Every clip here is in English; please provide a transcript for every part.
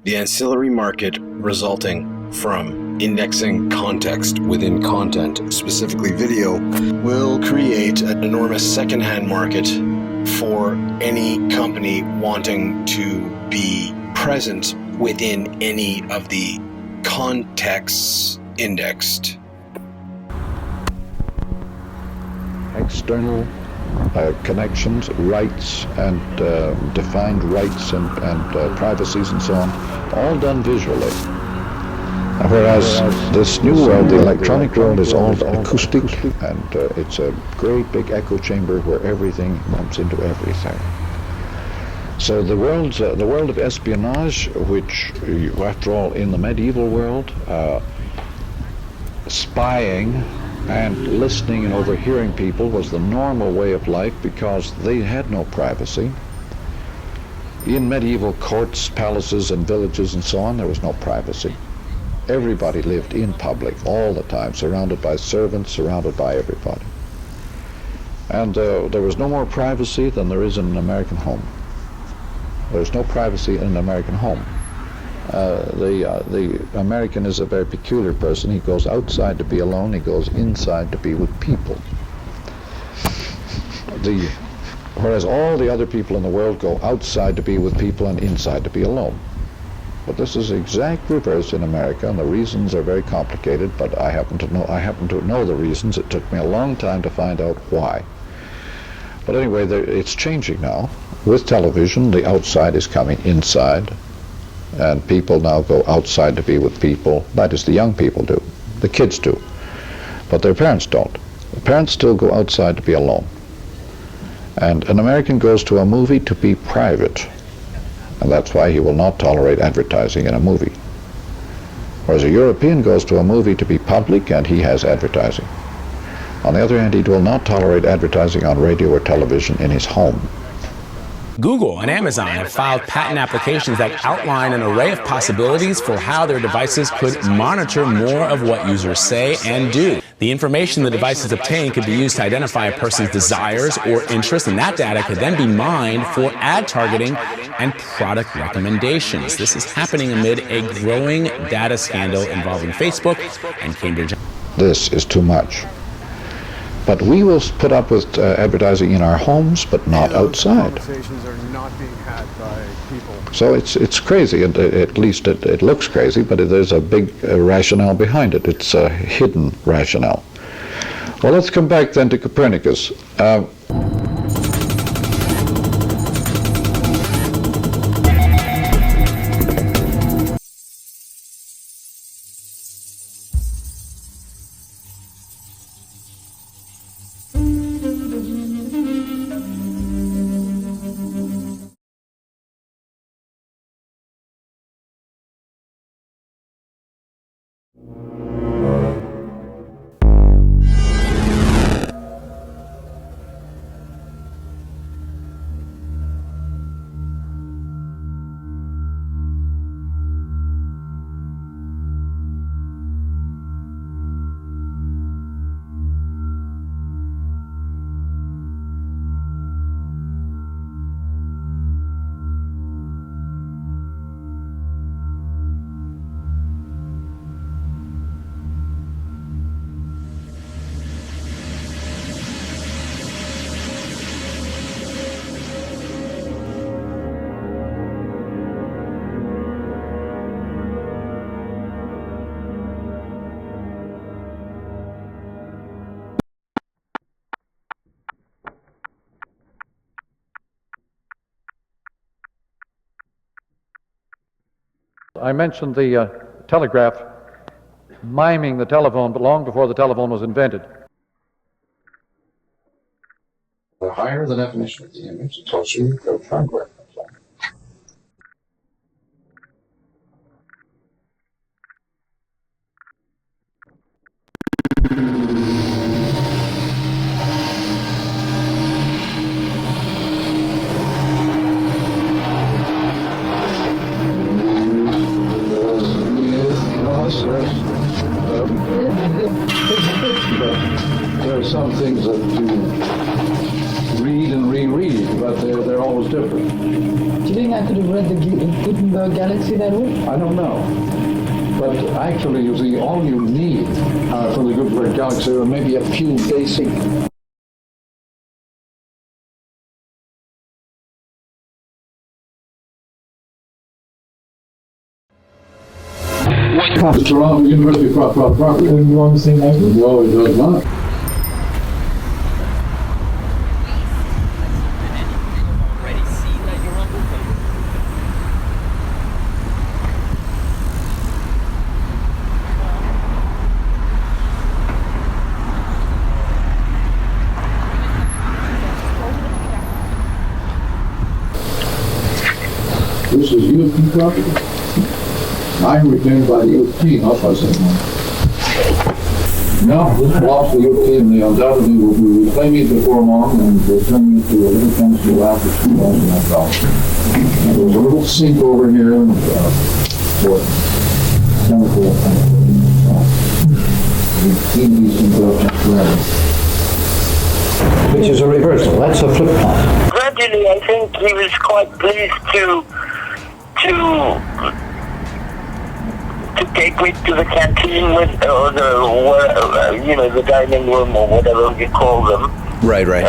The ancillary market resulting from indexing context within content, specifically video, will create an enormous secondhand market for any company wanting to be present within any of the contexts indexed. External connections, rights, and defined rights and privacies and so on, all done visually. Whereas this new world, the electronic world, is all acoustic, and it's a great big echo chamber where everything bumps into everything. So the world of espionage, which, after all, in the medieval world, spying and listening and overhearing people was the normal way of life because they had no privacy. In medieval courts, palaces, and villages and so on, there was no privacy. Everybody lived in public all the time, surrounded by servants, surrounded by everybody. And there was no more privacy than there is in an American home. There's no privacy in an American home. The American is a very peculiar person. He goes outside to be alone. He goes inside to be with people. Whereas all the other people in the world go outside to be with people and inside to be alone. But this is the exact reverse in America, and the reasons are very complicated. But I happen to know the reasons. It took me a long time to find out why. But anyway, it's changing now. With television, the outside is coming inside. And people now go outside to be with people. That is, the young people do. The kids do. But their parents don't. The parents still go outside to be alone. And an American goes to a movie to be private. And that's why he will not tolerate advertising in a movie. Whereas a European goes to a movie to be public, and he has advertising. On the other hand, he will not tolerate advertising on radio or television in his home. Google and Amazon have filed patent applications that outline an array of possibilities for how their devices could monitor more of what users say and do. The information the devices obtain could be used to identify a person's desires or interests, and that data could then be mined for ad targeting and product recommendations. This is happening amid a growing data scandal involving Facebook and Cambridge. This is too much. But we will put up with advertising in our homes, but not outside. Conversations are not being had by people. So it's crazy, and at least it looks crazy, but there's a big rationale behind it. It's a hidden rationale. Well, let's come back then to Copernicus. I mentioned the telegraph miming the telephone, but long before the telephone was invented. The higher the definition of the image, the closer you go to hardware. There are some things that you read and reread, but they're always different. Do you think I could have read the Gutenberg a galaxy that way? I don't know. But actually, you see, all you need for the Gutenberg galaxy are maybe a few basic Toronto University property. Would you want to say that? No, it does not. This is U of T property. I'm retained by the U of T, not by someone. No, this belongs to the U of T, and they undoubtedly will be reclaiming it before long, and will turn it into a little chemistry lab for $2,000. And there's a little sink over here for chemical we clean these things up forever. Which is a reversal. That's a flip flop. Gradually, I think he was quite pleased to take me to the canteen with, or the dining room or whatever you call them. Right. With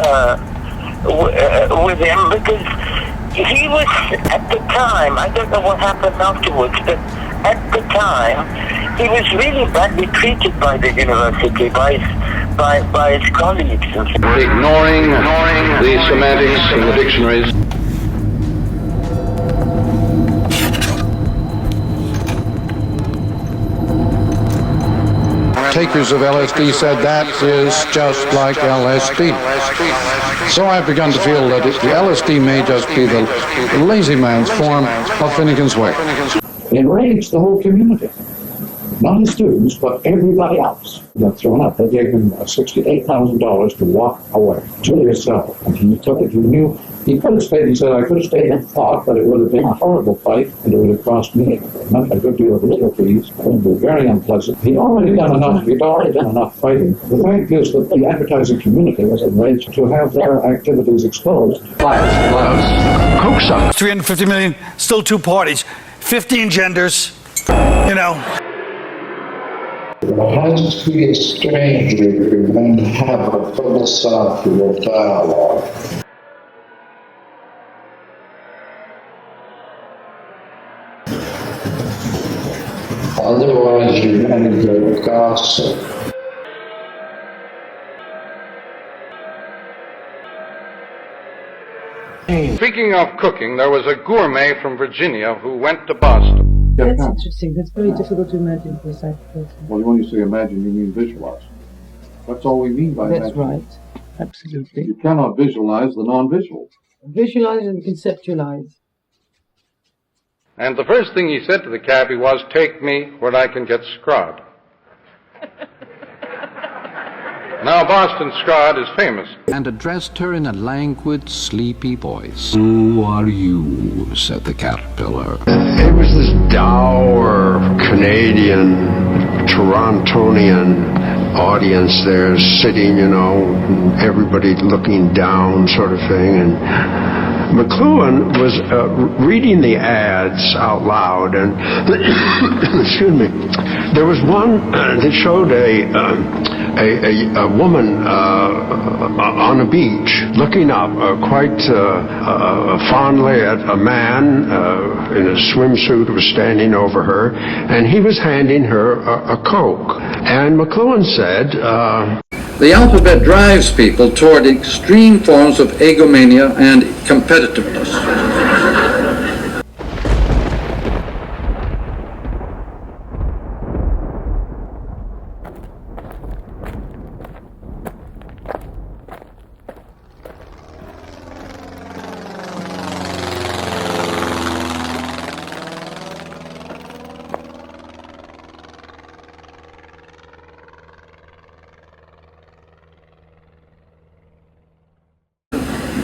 him, because he was at the time. I don't know what happened afterwards, but at the time he was really badly treated by the university, by his colleagues. Ignoring the semantics in the dictionaries. Takers of LSD said that is just like LSD. So I've begun to feel that the LSD may just be the lazy man's form of Finnegan's Wake. It enraged the whole community. Not his students, but everybody else. He got thrown out. They gave him $68,000 to walk away to his cell. And he took it. He knew he could have stayed. He said, I could have stayed and fought, but it would have been a horrible fight, and it would have cost me a good deal of legal fees. It would be very unpleasant. He'd already done enough fighting. The fact is that the advertising community was enraged to have their activities exposed. Coke suck. 350 million, still two parties, 15 genders, you know. It has to be a stranger and have a philosophical dialogue. Otherwise, you're going to go gossip. Speaking of cooking, there was a gourmet from Virginia who went to Boston. That's interesting. That's very difficult to imagine for a sighted person. Well, when you say imagine, you mean visualize. That's all we mean by That's imagine. right. Absolutely. You cannot visualize the non-visual. Visualize and conceptualize. And the first thing he said to the cabbie was, take me where I can get scrod. Now Boston scrod is famous. And addressed her in a languid, sleepy voice. Who are you? Said the caterpillar. It was this dour Canadian, Torontonian audience there sitting, everybody looking down sort of thing. And McLuhan was reading the ads out loud, and excuse me, there was one that showed a woman on a beach looking up quite fondly at a man in a swimsuit who was standing over her, and he was handing her a Coke. And McLuhan said, the alphabet drives people toward extreme forms of egomania and competitiveness.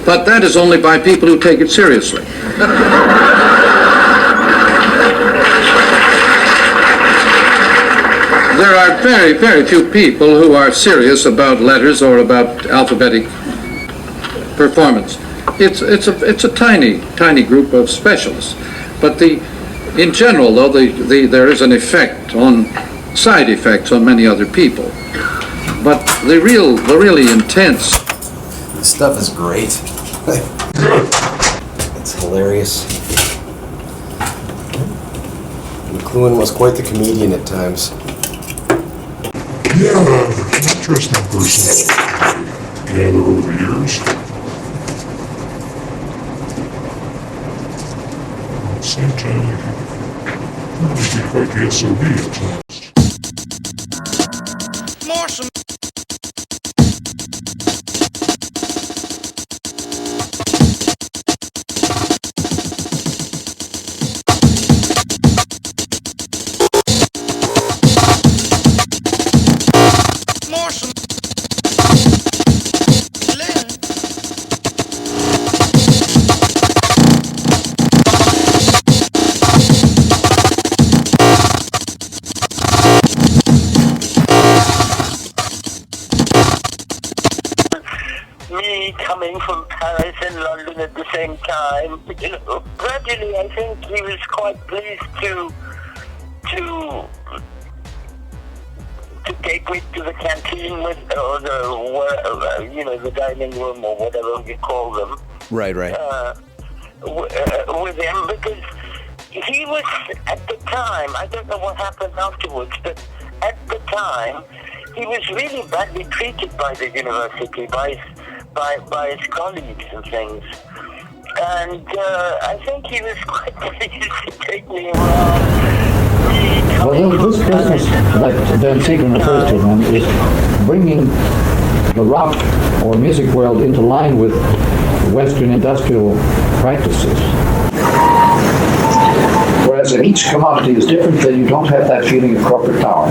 But that is only by people who take it seriously. There are very, very few people who are serious about letters or about alphabetic performance. It's a tiny group of specialists. But the In general, though, there is an effect side effects on many other people. But the really intense. This stuff is great. It's hilarious. McLuhan was quite the comedian at times. Yeah, interesting person. Gathered over years. At the same time, he can be quite the SOB at times. Marshall. Marshall McLuhan. Me coming from Paris and London at the same time, you know, gradually I think he was quite pleased to take me to the canteen with, or the dining room or whatever you call them. Right. With him, because he was at the time, I don't know what happened afterwards, but at the time he was really badly treated by the university, by his colleagues and things. And I think he was quite pleased to take me around. Well, this business that Dan Seegan refers to then is bringing the rock or music world into line with Western industrial practices. Whereas if each commodity is different, then you don't have that feeling of corporate power.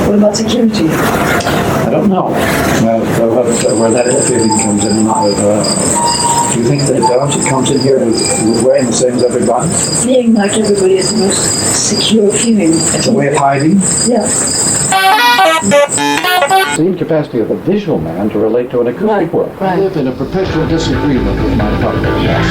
What about security? I don't know where that feeling comes in. Do you think that it comes in here with wearing the same as everybody? Feeling like everybody is the most secure feeling. It's a way of hiding? Yeah. The incapacity of a visual man to relate to an acoustic world. I live in a perpetual disagreement with my public. Yes.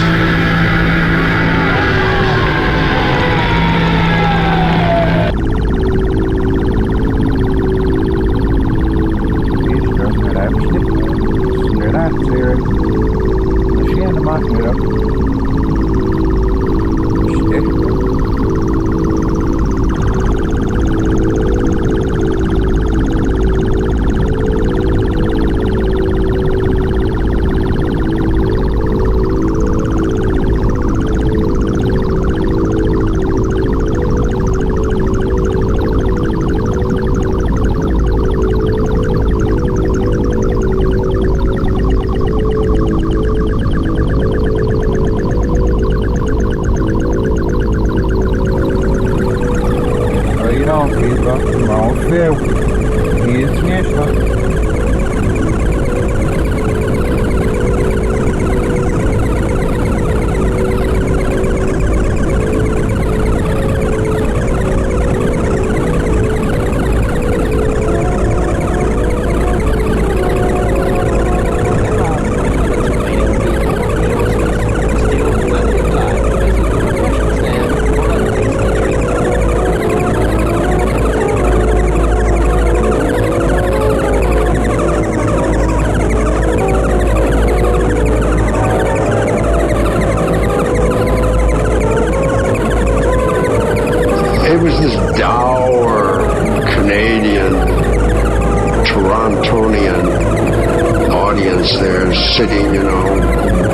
Sitting,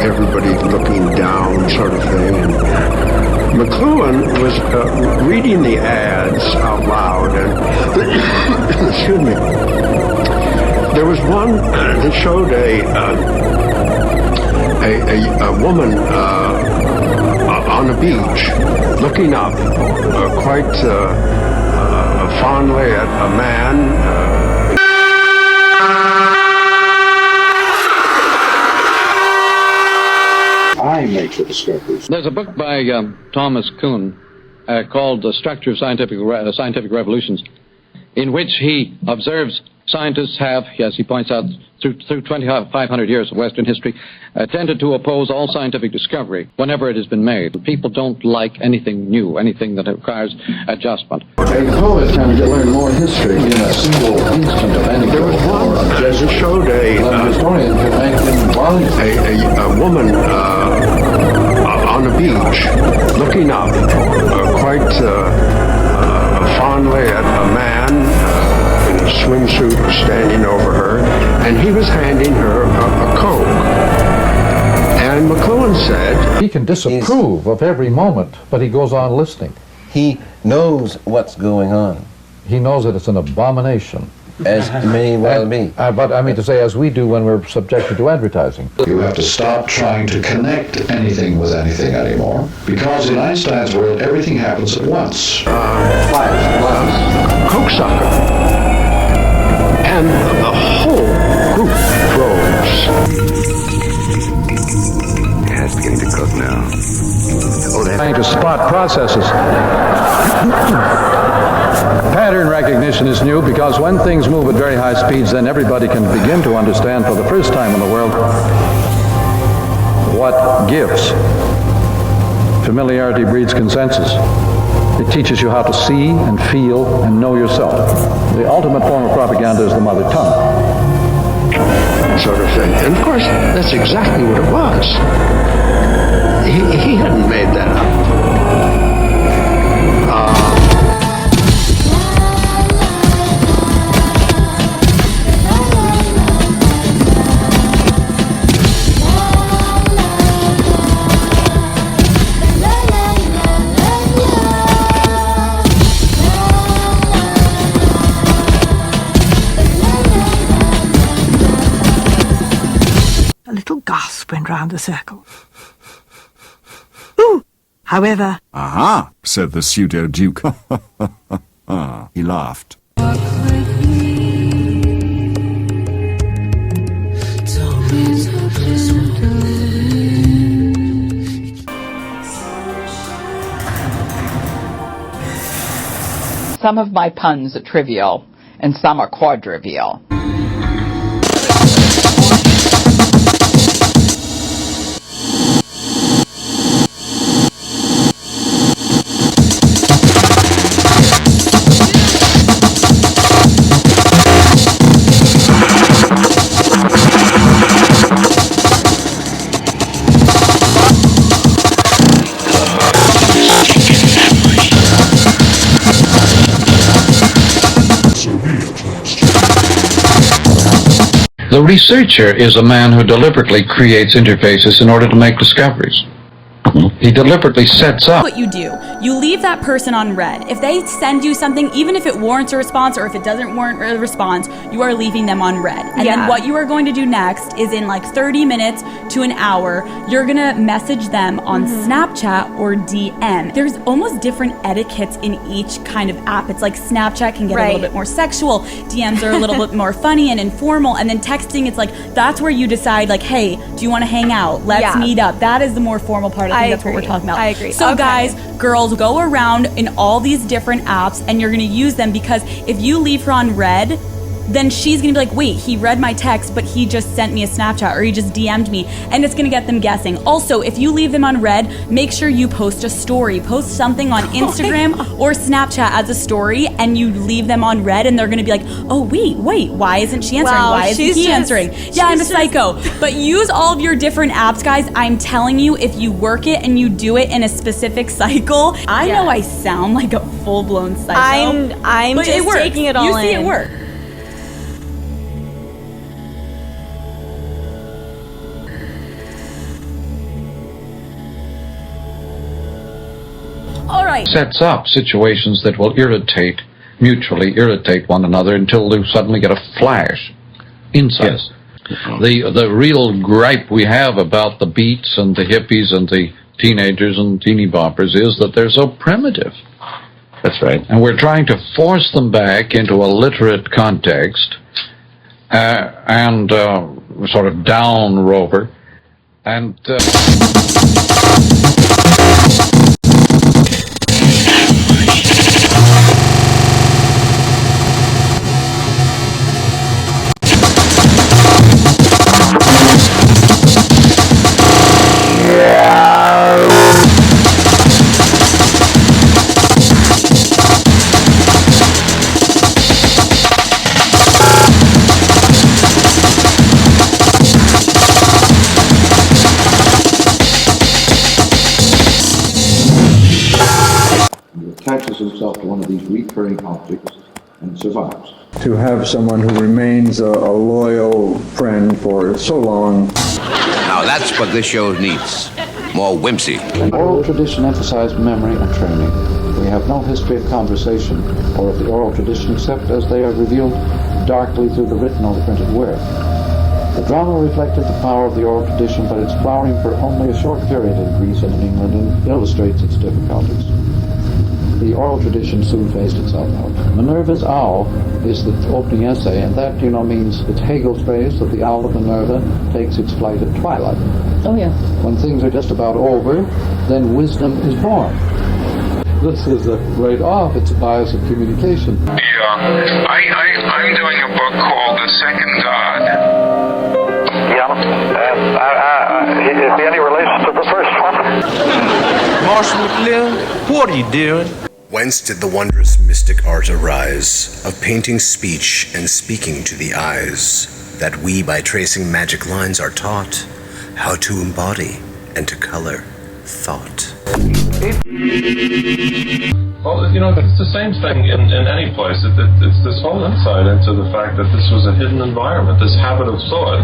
everybody looking down sort of thing. And McLuhan was reading the ads out loud, and excuse me, there was one that showed a woman on a beach looking up quite fondly at a man. I make the discoveries. There's a book by Thomas Kuhn called The Structure of Scientific Revolutions, in which he observes Scientists have, as he points out, through 2,500 years of Western history, tended to oppose all scientific discovery whenever it has been made. People don't like anything new, anything that requires adjustment. A poet can learn more history in a single instant of any. There was one that showed a historian can make him a woman on a beach looking up quite fondly at a man in a swimsuit was standing over her, and he was handing her a Coke. And McLuhan said, he can disapprove of every moment, but he goes on listening. He knows what's going on. He knows that it's an abomination. As may well be. But I mean to say, as we do when we're subjected to advertising. You have to stop trying to connect anything with anything anymore, because in Einstein's world, everything happens at once. Coke sucker. And the whole group froze. Yeah, it's beginning to cook now. Trying to spot processes. Pattern recognition is new because when things move at very high speeds, then everybody can begin to understand for the first time in the world what gives. Familiarity breeds consensus. It teaches you how to see and feel and know yourself. The ultimate form of propaganda is the mother tongue. Sort of thing. And of course, that's exactly what it was. He hadn't made that up. A little gasp went round the circle. Ooh! However... Aha, said the pseudo-duke. He laughed. Some of my puns are trivial, and some are quadrivial. The researcher is a man who deliberately creates interfaces in order to make discoveries. He deliberately sets up. What you do, you leave that person on red. If they send you something, even if it warrants a response or if it doesn't warrant a response, you are leaving them on red. And then what you are going to do next is in like 30 minutes to an hour, you're gonna message them on Snapchat or DM. There's almost different etiquettes in each kind of app. It's like Snapchat can get a little bit more sexual, DMs are a little bit more funny and informal, and then texting, it's like, that's where you decide like, hey, do you wanna hang out? Let's meet up. That is the more formal part. I think that's what we're talking about. I agree. So guys, girls, go around in all these different apps and you're gonna use them, because if you leave her on red, then she's gonna be like, wait, he read my text, but he just sent me a Snapchat or he just DM'd me, and it's gonna get them guessing. Also, if you leave them on red, make sure you post a story. Post something on Instagram or Snapchat as a story, and you leave them on red, and they're gonna be like, oh, wait, why isn't she answering? Why isn't he answering? Yeah, I'm a psycho. But use all of your different apps, guys. I'm telling you, if you work it and you do it in a specific cycle, I know I sound like a full-blown psycho. I'm but just taking it all You see in. it work. All right. Sets up situations that will mutually irritate one another until they suddenly get a flash. Insight. Yes. The real gripe we have about the beats and the hippies and the teenagers and teeny boppers is that they're so primitive. That's right. And we're trying to force them back into a literate context and sort of down rover. And attaches himself to one of these recurring objects and survives. To have someone who remains a loyal friend for so long. Now that's what this show needs. More whimsy. Oral tradition emphasized memory and training. We have no history of conversation or of the oral tradition except as they are revealed darkly through the written or the printed word. The drama reflected the power of the oral tradition, but its flowering for only a short period in Greece and in England and illustrates its difficulties. The oral tradition soon phased itself out. Minerva's owl is the opening essay, and that, means it's Hegel's phrase that the owl of Minerva takes its flight at twilight. Oh, yeah. When things are just about over, then wisdom is born. This is right off, it's a bias of communication. Yeah, I'm doing a book called The Second God. Yeah, is there any relation to the first one? Marshall McLuhan, what are you doing? Whence did the wondrous mystic art arise of painting speech and speaking to the eyes, that we by tracing magic lines are taught how to embody and to color thought? Well, it's the same thing in any place. It's this whole insight into the fact that this was a hidden environment, this habit of thought.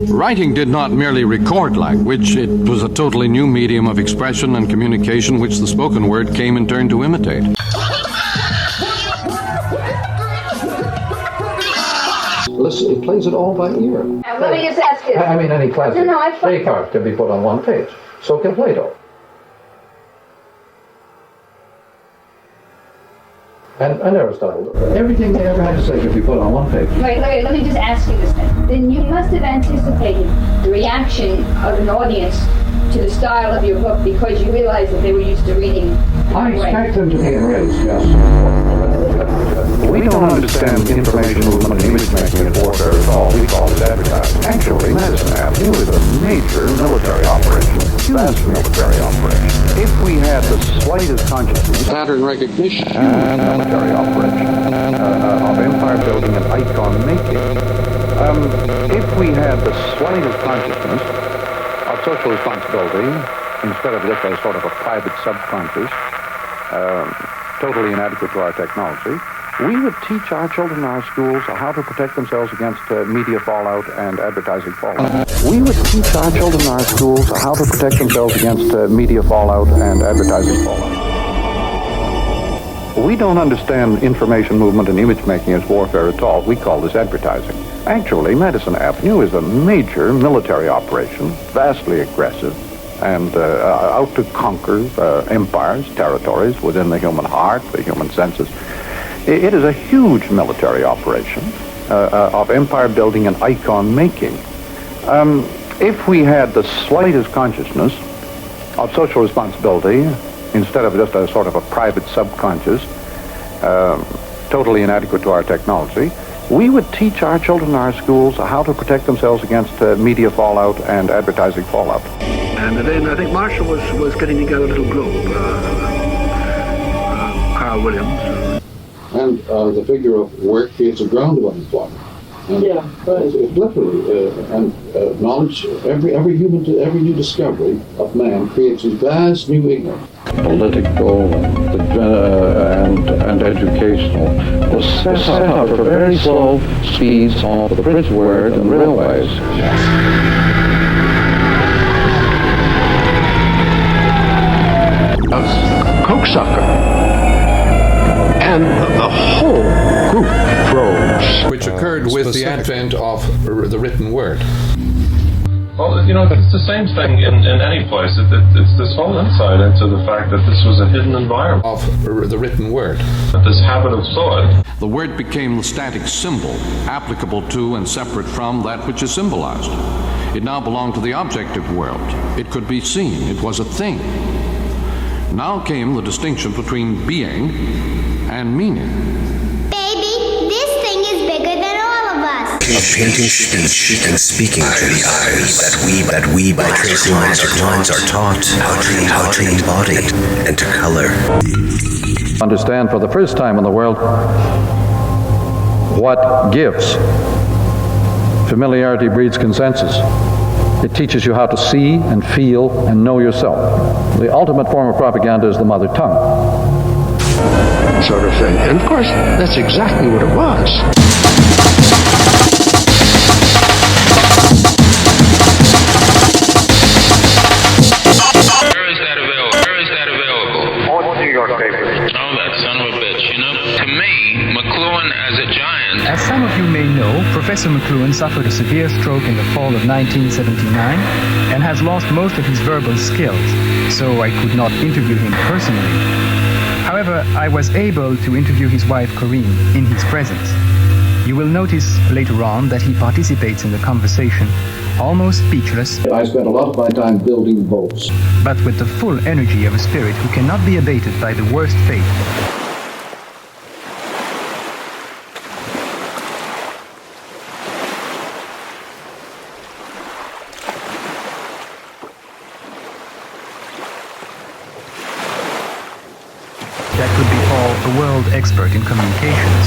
Writing did not merely record language, it was a totally new medium of expression and communication which the spoken word came in turn to imitate. Listen, it plays it all by ear. Let me just ask you. Any classic No, Descartes can be put on one page. So can Plato. And Aristotle. Everything they ever had to say could be put on one page. Wait, let me just ask you this then. Then you must have anticipated the reaction of an audience to the style of your book because you realized that they were used to reading. I expect them to be enraged, yes. We don't understand information movement and image making at warfare at all. We call it advertising. Actually, Madison Avenue is a major military operation. Vast military operation. If we had the slightest consciousness, pattern recognition, and military operation of empire building and icon making, if we had the slightest consciousness of social responsibility, instead of just a sort of a private subconscious, totally inadequate to our technology, we would teach our children in our schools how to protect themselves against media fallout and advertising fallout. We would teach our children in our schools how to protect themselves against media fallout and advertising fallout. We don't understand information movement and image making as warfare at all. We call this advertising. Actually, Madison Avenue is a major military operation, vastly aggressive, and out to conquer empires, territories within the human heart, the human senses. It is a huge military operation of empire building and icon making. If we had the slightest consciousness of social responsibility, instead of just a sort of a private subconscious, totally inadequate to our technology, we would teach our children in our schools how to protect themselves against media fallout and advertising fallout. And then I think Marshall was getting together a little group, Carl Williams. And the figure of work creates a ground of unemployment. And it's literally, and knowledge, every new discovery of man creates a vast new ignorance. Political and educational was set out for very slow speeds on the printed word and railways. Cokesucker. And the whole group froze. Which occurred with the advent of the written word. Well, it's the same thing in any place. It's this whole insight into the fact that this was a hidden environment. Of the written word. This habit of thought. The word became the static symbol, applicable to and separate from that which is symbolized. It now belonged to the objective world. It could be seen. It was a thing. Now came the distinction between being and meaning. Baby, this thing is bigger than all of us. Of painting speech and speaking to the eyes, that we by tracing magic lines are taught how to embody and to color. Understand for the first time in the world what gives. Familiarity breeds consensus. It teaches you how to see and feel and know yourself. The ultimate form of propaganda is the mother tongue. sort of thing. And of course, that's exactly what it was. Where is that available? All New York papers. Oh, that son of a bitch, you know? To me, McLuhan as a giant... As some of you may know, Professor McLuhan suffered a severe stroke in the fall of 1979 and has lost most of his verbal skills, so I could not interview him personally. However, I was able to interview his wife Corinne in his presence. You will notice later on that he participates in the conversation, almost speechless. I spent a lot of my time building boats. But with the full energy of a spirit who cannot be abated by the worst fate. That would be called a world expert in communications.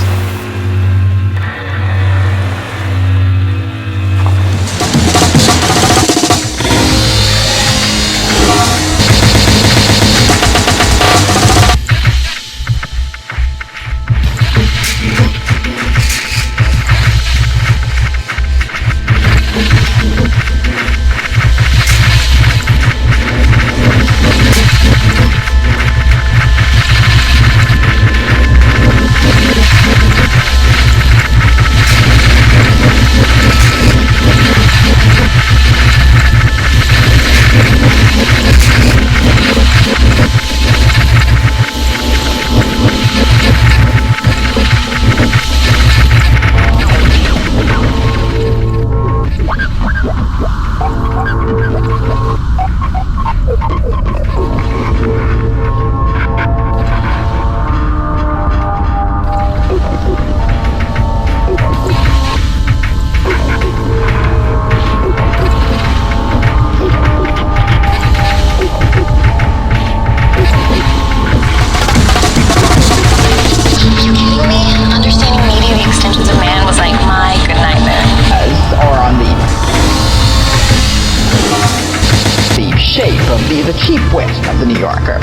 The cheap west of the New Yorker.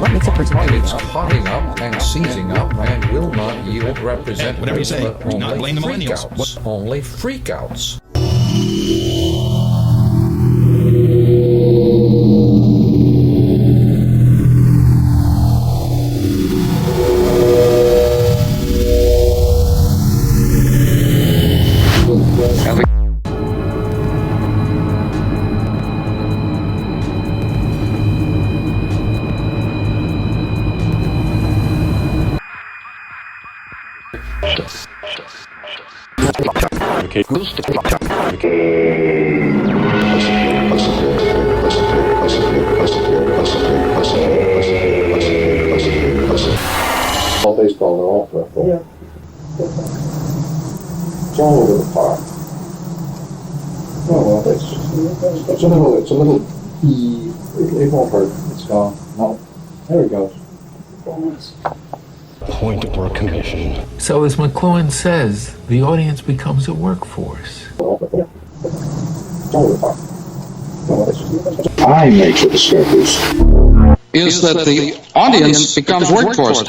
What makes a person it's potting up and seizing up and will not yield representative. Whatever you say, only not blame the millennials. Only freakouts. All baseball, they're all purple. Yeah. It's all over the park. Oh well, it's a little it won't hurt. It's gone. No. There it goes. Point or commission. So as McLuhan says, the audience becomes a workforce. I make the discoveries. Is that the audience becomes workforce.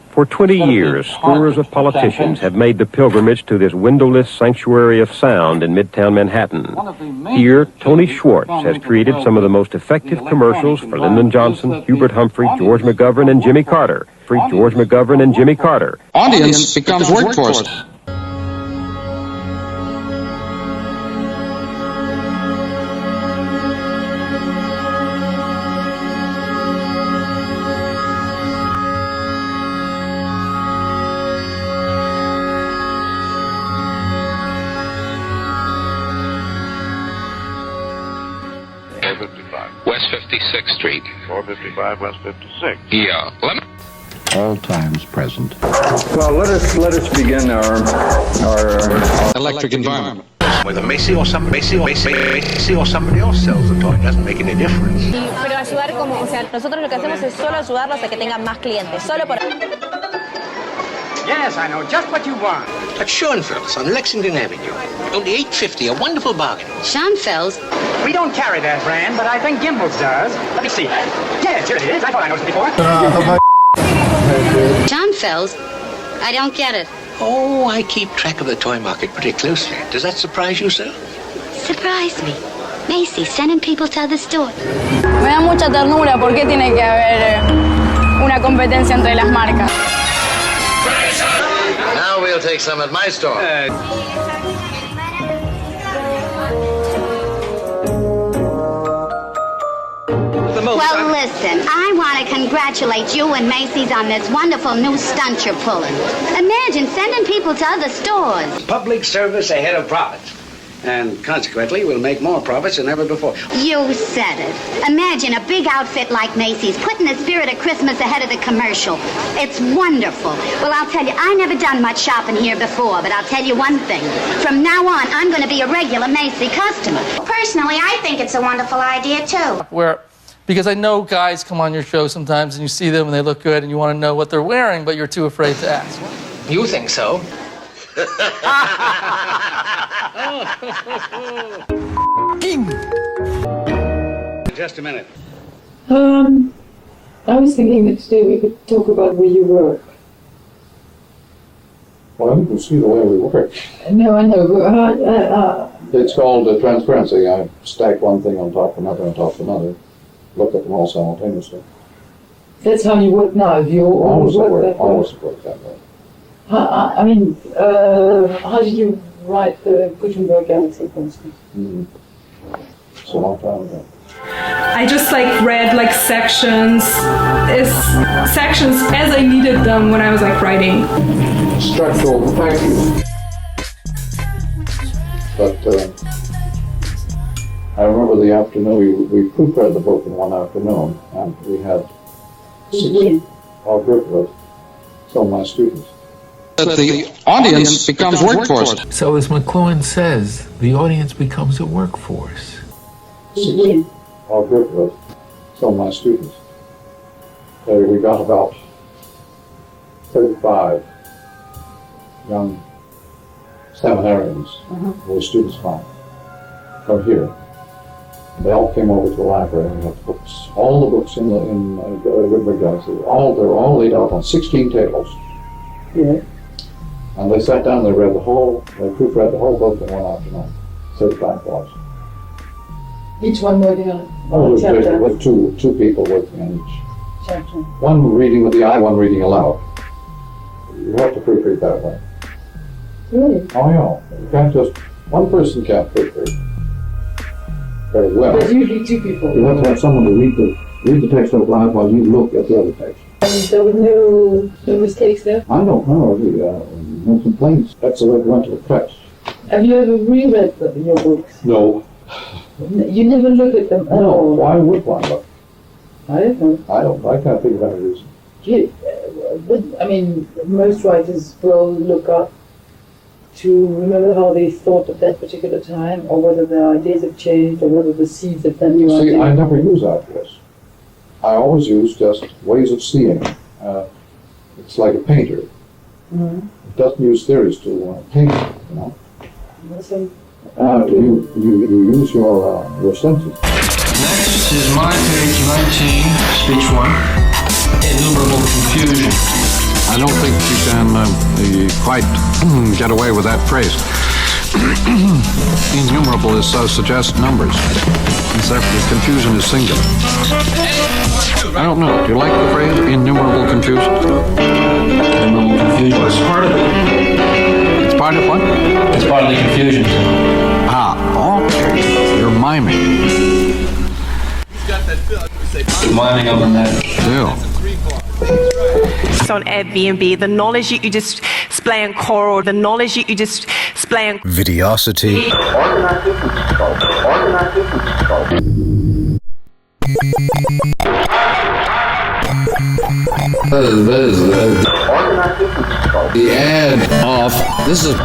For 20 years, scores of politicians have made the pilgrimage to this windowless sanctuary of sound in Midtown Manhattan. Here, Tony Schwartz has created some of the most effective commercials for Lyndon Johnson, Hubert Humphrey, George McGovern, and Jimmy Carter. George McGovern and Jimmy Carter. Audience becomes workforce. West 56th Street. 455 West 56. Yeah. All times present. Well, let us begin our electric environment. Whether Macy or somebody else sells the toy doesn't make any difference. Pero ayudar como, o sea, nosotros lo que hacemos es solo ayudarlos a que tengan más clientes, solo por. Yes, I know just what you want. At Schoenfeld's on Lexington Avenue. Only $8.50, a wonderful bargain. Schoenfeld's? We don't carry that brand, but I think Gimbel's does. Let me see. Yes, here it is. I thought I noticed it before. John Fells, I don't get it. Oh, I keep track of the toy market pretty closely. Does that surprise you, sir? Surprise me. Macy, sending people to other stores. Me da mucha ternura. ¿Por qué tiene que haber una competencia entre las marcas? Now we'll take some at my store. Well, listen, I want to congratulate you and Macy's on this wonderful new stunt you're pulling. Imagine sending people to other stores. Public service ahead of profits. And consequently, we'll make more profits than ever before. You said it. Imagine a big outfit like Macy's putting the spirit of Christmas ahead of the commercial. It's wonderful. Well, I'll tell you, I never done much shopping here before, but I'll tell you one thing. From now on, I'm going to be a regular Macy customer. Personally, I think it's a wonderful idea, too. Because I know guys come on your show sometimes and you see them and they look good and you want to know what they're wearing, but you're too afraid to ask. You think so? Just a minute. I was thinking that today we could talk about where you work. Well, you can see the way we work. No, I know. It's called transparency. I stack one thing on top of another on top of another. Look at them all simultaneously. That's how you work now. You always work that way. I mean, how did you write the Gutenberg Galaxy, for instance? It's a long time ago. I just read sections as I needed them when I was writing. Structural, thank you. But I remember the afternoon, we proofread the book in one afternoon, and we had 6 our group of some of my students. That the audience becomes workforce. So as McLuhan says, the audience becomes a workforce. Our group of some of my students. We got about 35 young seminarians who were students from here. They all came over to the library and had books. All the books in Gutenberg Galaxy, they're all laid out on 16 tables. Yeah. And they sat down, they proofread the whole book in one afternoon. 35 boys. Each one working on it? Chapter? With two people working on each. Chapter. One reading with the eye, one reading aloud. You have to proofread that way. Really? Oh, yeah. You can't one person can't proofread very well. But usually 2 people. You have to have someone to read the text out loud while you look at the other text. And there were no mistakes there? I don't know. No complaints. That's the way it went to the press. Have you ever reread your books? No. You never look at them at all? Why would one look? I don't know. I can't think of any reason. Most writers will look up to remember how they thought at that particular time, or whether their ideas have changed, or whether the seeds of that new idea. See, I never use ideas. I always use just ways of seeing. It's like a painter. It doesn't use theories to paint, you know. You use your senses. Next is my page 19, speech 1, innumerable confusion. I don't think you can quite get away with that phrase. Innumerable is suggests numbers. Except the confusion is singular. I don't know. Do you like the phrase innumerable confusion? Innumerable confusion. Well, it's part of it. It's part of what? It's part of the confusion. Okay. You're miming. Miming on that. Yeah. On Airbnb, the knowledge that you display on Coral, the knowledge that you display on Videosity. The ad off. This is.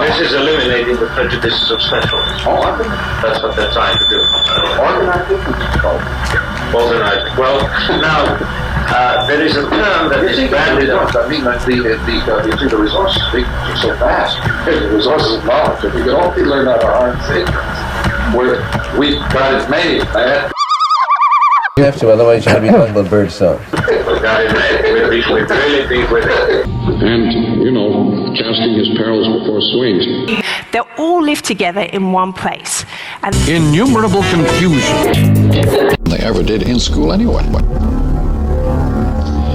This is eliminating the prejudices of specialists. Oh, I think that's what they're trying to do. Organizing is called. Organizing. Well, now, there is a term that is banded up. I mean, like the resources are so vast. The resources of knowledge. If we could all learn how to harness it, we've got it made, man. You have to, otherwise you're going to be talking about bird song. We've got it made. We're really deep with it. And, you know, casting his pearls before swings. They all live together in one place. And innumerable confusion. They ever did in school anyway.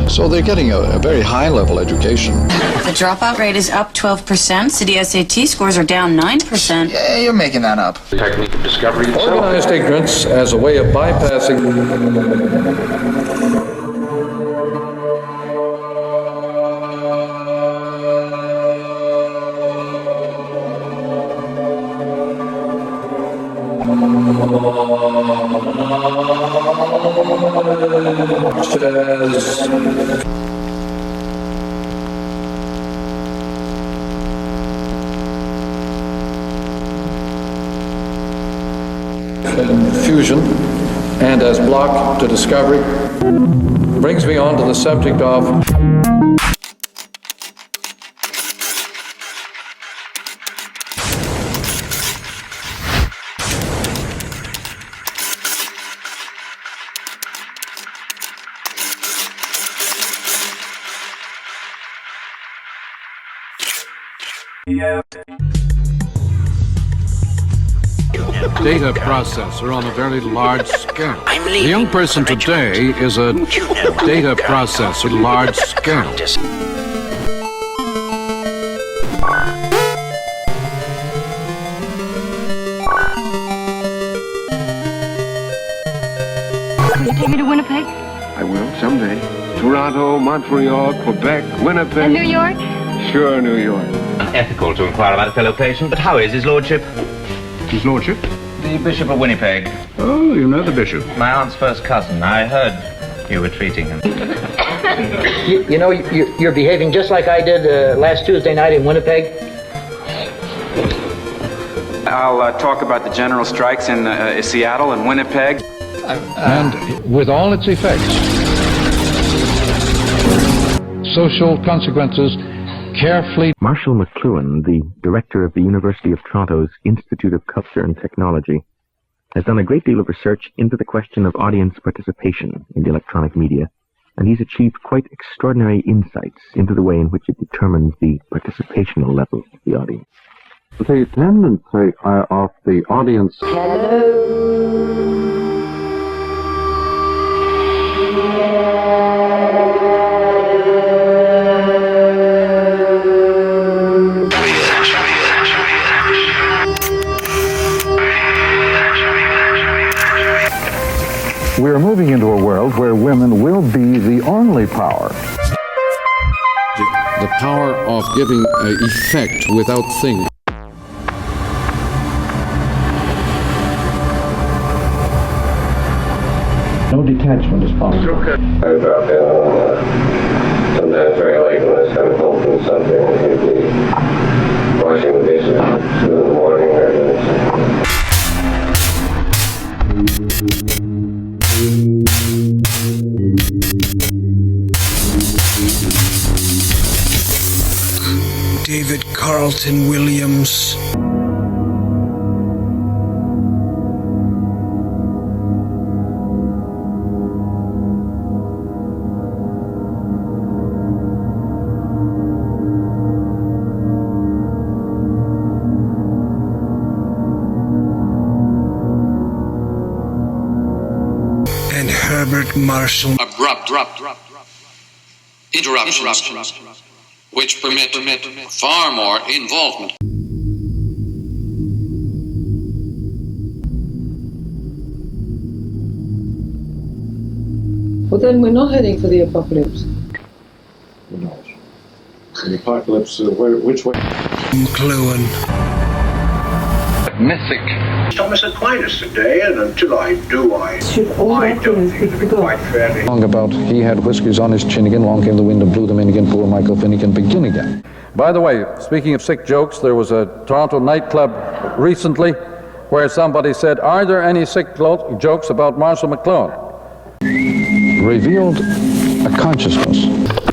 So they're getting a very high-level education. The dropout rate is up 12%. City SAT scores are down 9%. Yeah, you're making that up. The technique of discovery itself. Organized ignorance as a way of bypassing confusion and as block to discovery brings me on to the subject of data processor on a very large scale. The young person today is a data processor large scale. Will you take me to Winnipeg? I will, someday. Toronto, Montreal, Quebec, Winnipeg. And New York? Sure, New York. Unethical to inquire about a fellow patient, but how is his lordship? His lordship? The Bishop of Winnipeg. Oh, you know the bishop. My aunt's first cousin. I heard you were treating him. You know, you're behaving just like I did last Tuesday night in Winnipeg. I'll talk about the general strikes in Seattle and Winnipeg. and with all its effects, social consequences carefully. Marshall McLuhan, the director of the University of Toronto's Institute of Culture and Technology, has done a great deal of research into the question of audience participation in the electronic media, and he's achieved quite extraordinary insights into the way in which it determines the participational level of the audience. The tendency of the audience. We are moving into a world where women will be the only power. The power of giving effect without thinking. No detachment is possible. I drop in on sometimes very late when it's coming home from something. Usually washing the dishes at 2 in the morning or David Carlton Williams. And Herbert Marshall. Abrupt interruptions, which permit far more involvement. Well, then we're not heading for the apocalypse. Who knows? The apocalypse, which way? McLuhan. mythic. Thomas Aquinas today, and until I do, I don't think it'll be quite fair. Long about he had whiskers on his chin again, long came the wind and blew them in again, poor Michael Finnegan begin again. By the way, speaking of sick jokes, there was a Toronto nightclub recently where somebody said, "Are there any sick jokes about Marshall McLuhan?" Revealed a consciousness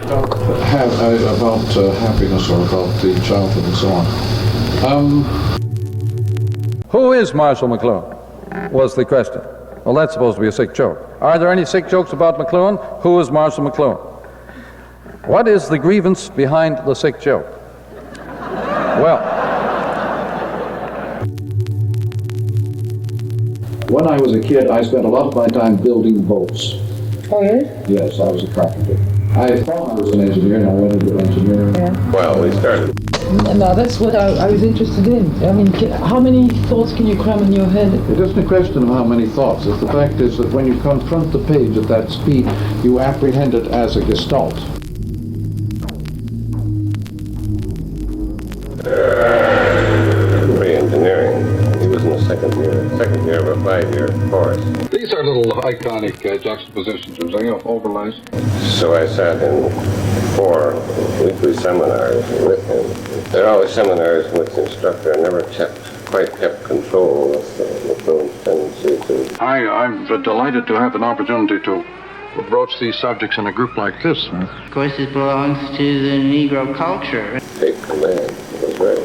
about happiness or about the childhood and so on. Who is Marshall McLuhan? Was the question. Well, that's supposed to be a sick joke. Are there any sick jokes about McLuhan? Who is Marshall McLuhan? What is the grievance behind the sick joke? Well, when I was a kid, I spent a lot of my time building boats. Oh, yes? Yes, I was a carpenter. I thought I was an engineer, and I went into engineering. Yeah. Well, we started. No, that's what I was interested in. I mean, how many thoughts can you cram in your head? It isn't a question of how many thoughts. The fact is that when you confront the page at that speed, you apprehend it as a gestalt. Re-engineering. He was in the second year of a 5-year course. These are little iconic juxtapositions, are they, of overlays? So I sat in 4 weekly seminars with him. There are always seminars in which the instructor never quite kept control of the McLuhan's tendency to... I'm delighted to have an opportunity to broach these subjects in a group like this. Of course, it belongs to the Negro culture. Take command. It was very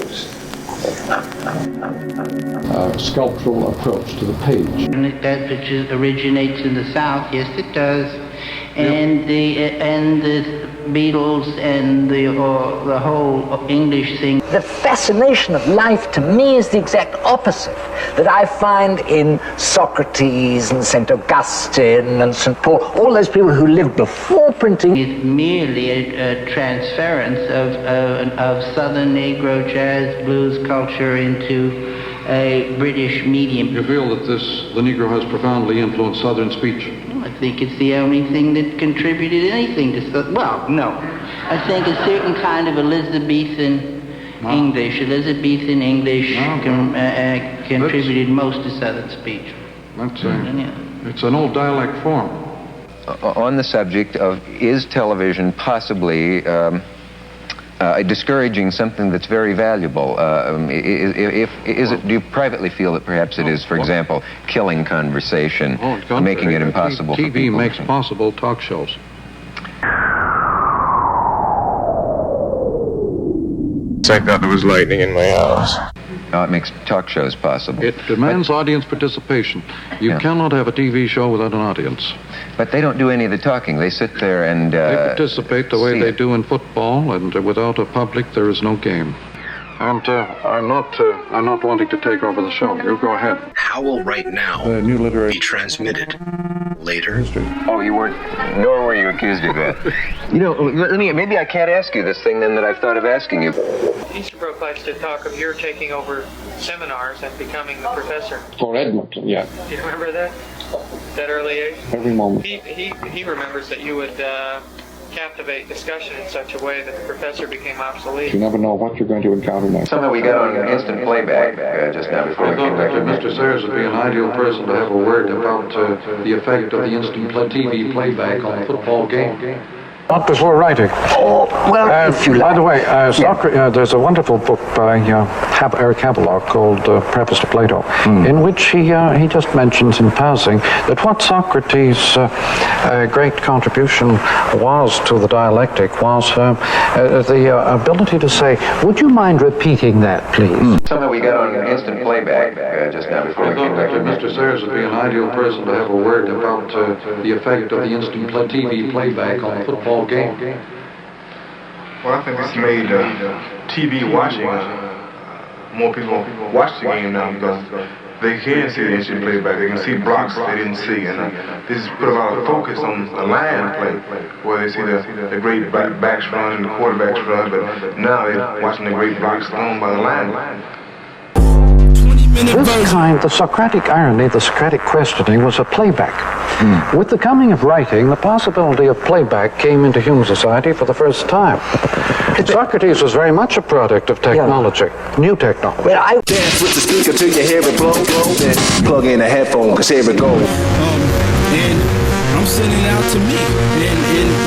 Sculptural approach to the page. And that which originates in the South, yes, it does. And the Beatles and the whole English thing. The fascination of life to me is the exact opposite that I find in Socrates and St. Augustine and St. Paul, all those people who lived before printing. It's merely a transference of Southern Negro jazz blues culture into a British medium. You feel that the Negro has profoundly influenced Southern speech? I think it's the only thing that contributed anything to well, no. I think a certain kind of Elizabethan English contributed most to Southern speech. It's an old dialect form. On the subject of, is television possibly discouraging something that's very valuable? Do you privately feel that perhaps it is, for example, killing conversation, making it impossible for people? TV makes possible talk shows. I thought there was lightning in my house. It makes talk shows possible. It demands audience participation. You cannot have a TV show without an audience. But they don't do any of the talking. They sit there and they participate the way they do in football, and without a public, there is no game. And I'm not wanting to take over the show. You go ahead. How will Right Now be transmitted later? Oh, you weren't, nor were you accused of that. You know, maybe I can't ask you this thing then that I've thought of asking you. Easterbrook likes to talk of your taking over seminars and becoming the professor. For Edmonton, yeah. Do you remember that? That early age? Every moment. He remembers that you would captivate discussion in such a way that the professor became obsolete. You never know what you're going to encounter next. Somehow we got on instant playback just now before we came back. I thought that Mr. Sayers would be an ideal person to have a word about the effect of the instant TV playback on a football game. Not before writing. Oh, well, if you like. By the way, there's a wonderful book by Eric Havelock called Preface to Plato, in which he just mentions in passing that what Socrates' great contribution was to the dialectic was the ability to say, would you mind repeating that, please? Somehow we got on instant playback just now before we came back. I thought that Mr. Sayers would be an ideal person to have a word about the effect of the instant TV playback on a football game. Well, I think it's made TV watching, more people watch the game now because they can see the instant playback. They can see blocks they didn't see, and this has put a lot of focus on the line play, where they see the great backs run and the quarterbacks run, but now they're watching the great blocks thrown by the line. This kind, the Socratic irony, the Socratic questioning, was a playback. With the coming of writing, the possibility of playback came into human society for the first time. Socrates was very much a product of technology, new technology. Well, I dance with the speaker till you hear it blow, then plug in a headphone, because here it goes. And I'm sending it out to me. And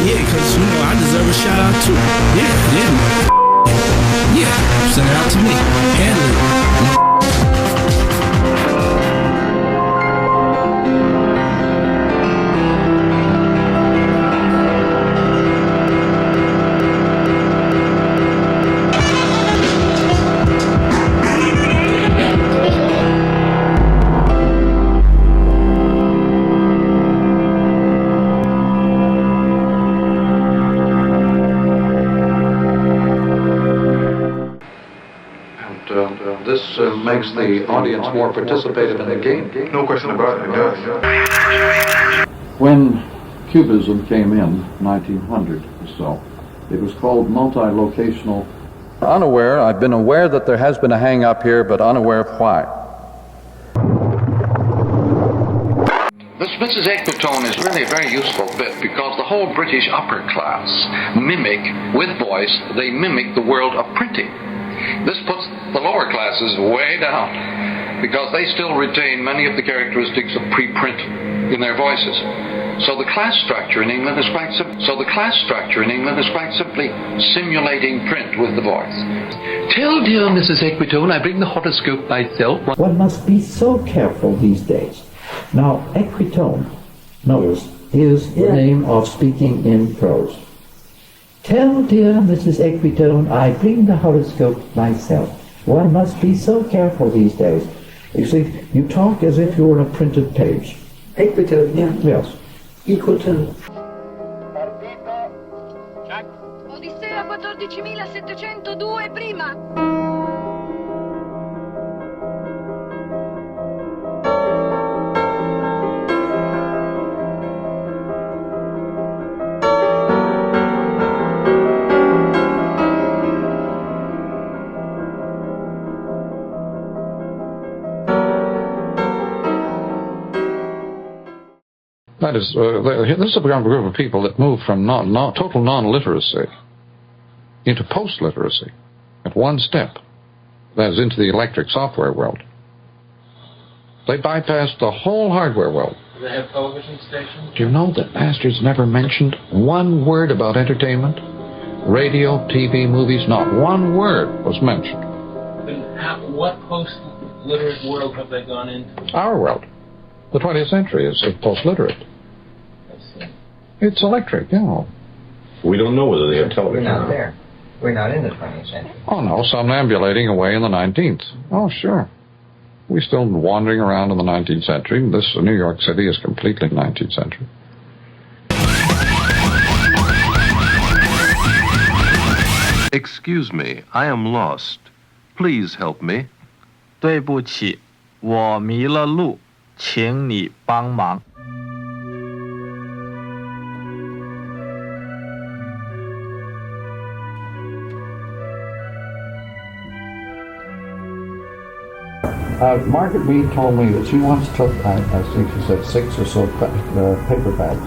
yeah, because, you know, I deserve a shout out too. Yeah, send it out to me. Handle it. This makes the audience more participative in the game. No question about it, it does. When Cubism came in, 1900 or so, it was called multi-locational. Unaware, I've been aware that there has been a hang-up here, but unaware of why. This Mrs. Equitone is really a very useful bit because the whole British upper class mimic, with voice, they mimic the world of printing. This puts the lower classes way down because they still retain many of the characteristics of pre-print in their voices. So the class structure in England is quite simply simulating print with the voice. Tell dear Mrs. Equitone I bring the horoscope myself. One must be so careful these days. Now, Equitone, notice, is the name of speaking in prose. Tell dear Mrs. Equitone I bring the horoscope myself. One must be so careful these days. You see, you talk as if you were on a printed page. Equitone, yeah. Yes. Equitone. Odissea 14.702 prima. That is, this is a group of people that move from total non-literacy into post-literacy at one step. That is, into the electric software world. They bypassed the whole hardware world. Do they have television stations? Do you know that Masters never mentioned one word about entertainment? Radio, TV, movies, not one word was mentioned. Then what post-literate world have they gone into? Our world. The 20th century is post-literate. It's electric, you know. We don't know whether they have television. We're not there. We're not in the 20th century. Oh, no, somnambulating away in the 19th. Oh, sure. We're still wandering around in the 19th century. This New York City is completely 19th century. Excuse me, I am lost. Please help me. 对不起，我迷了路，请你帮忙。Margaret Mead told me that she once took, I think she said, 6 or so paper bags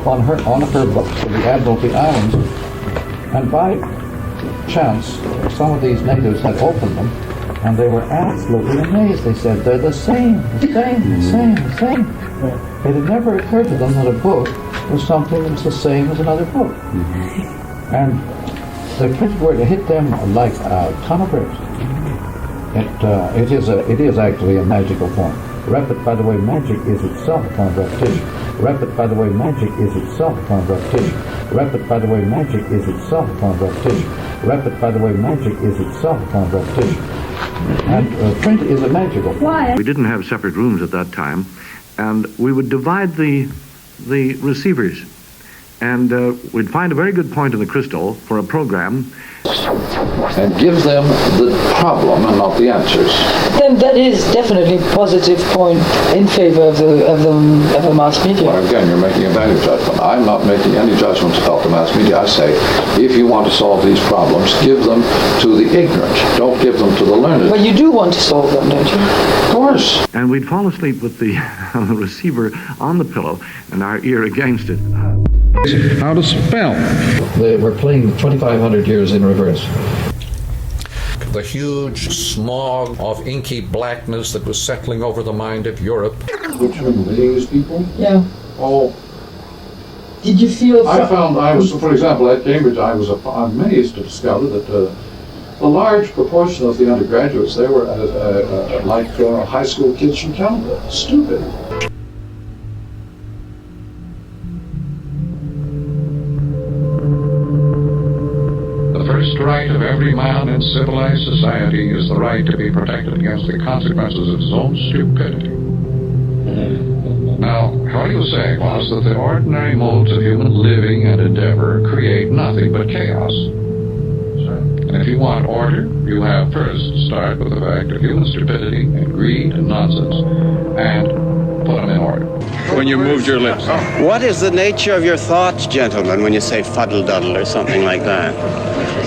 on her books to the Admiralty Islands, and by chance, some of these natives had opened them, and they were absolutely amazed. They said, they're the same. It had never occurred to them that a book was something that's the same as another book. And the printed word hit them like a ton of bricks. It is actually a magical form. Rapid, by the way, magic is itself a form of repetition. Rapid, by the way, magic is itself a form of repetition. Rapid, by the way, magic is itself a form of repetition. Rapid, by the way, magic is itself a form of repetition. And print is a magical form. Why? We didn't have separate rooms at that time, and we would divide the receivers. and we'd find a very good point in the crystal for a program. And give them the problem and not the answers. Then that is definitely a positive point in favor of the mass media. Well, again, you're making a value judgment. I'm not making any judgments about the mass media. I say, if you want to solve these problems, give them to the ignorant. Don't give them to the learned. But you do want to solve them, don't you? Of course. And we'd fall asleep with the receiver on the pillow and our ear against it. How to spell. We're playing 2,500 years in reverse. The huge smog of inky blackness that was settling over the mind of Europe. Which are these people? Yeah. Oh. Did you feel... I was, for example, at Cambridge, I was amazed to discover that a large proportion of the undergraduates, they were like high school kids from Canada. Stupid. The first right of every man in civilized society is the right to be protected against the consequences of his own stupidity. Now, what he was saying was that the ordinary modes of human living and endeavor create nothing but chaos. And if you want order, you have first to start with the fact of human stupidity and greed and nonsense, and put them in order. When you moved your lips. What is the nature of your thoughts, gentlemen, when you say fuddle-duddle or something like that?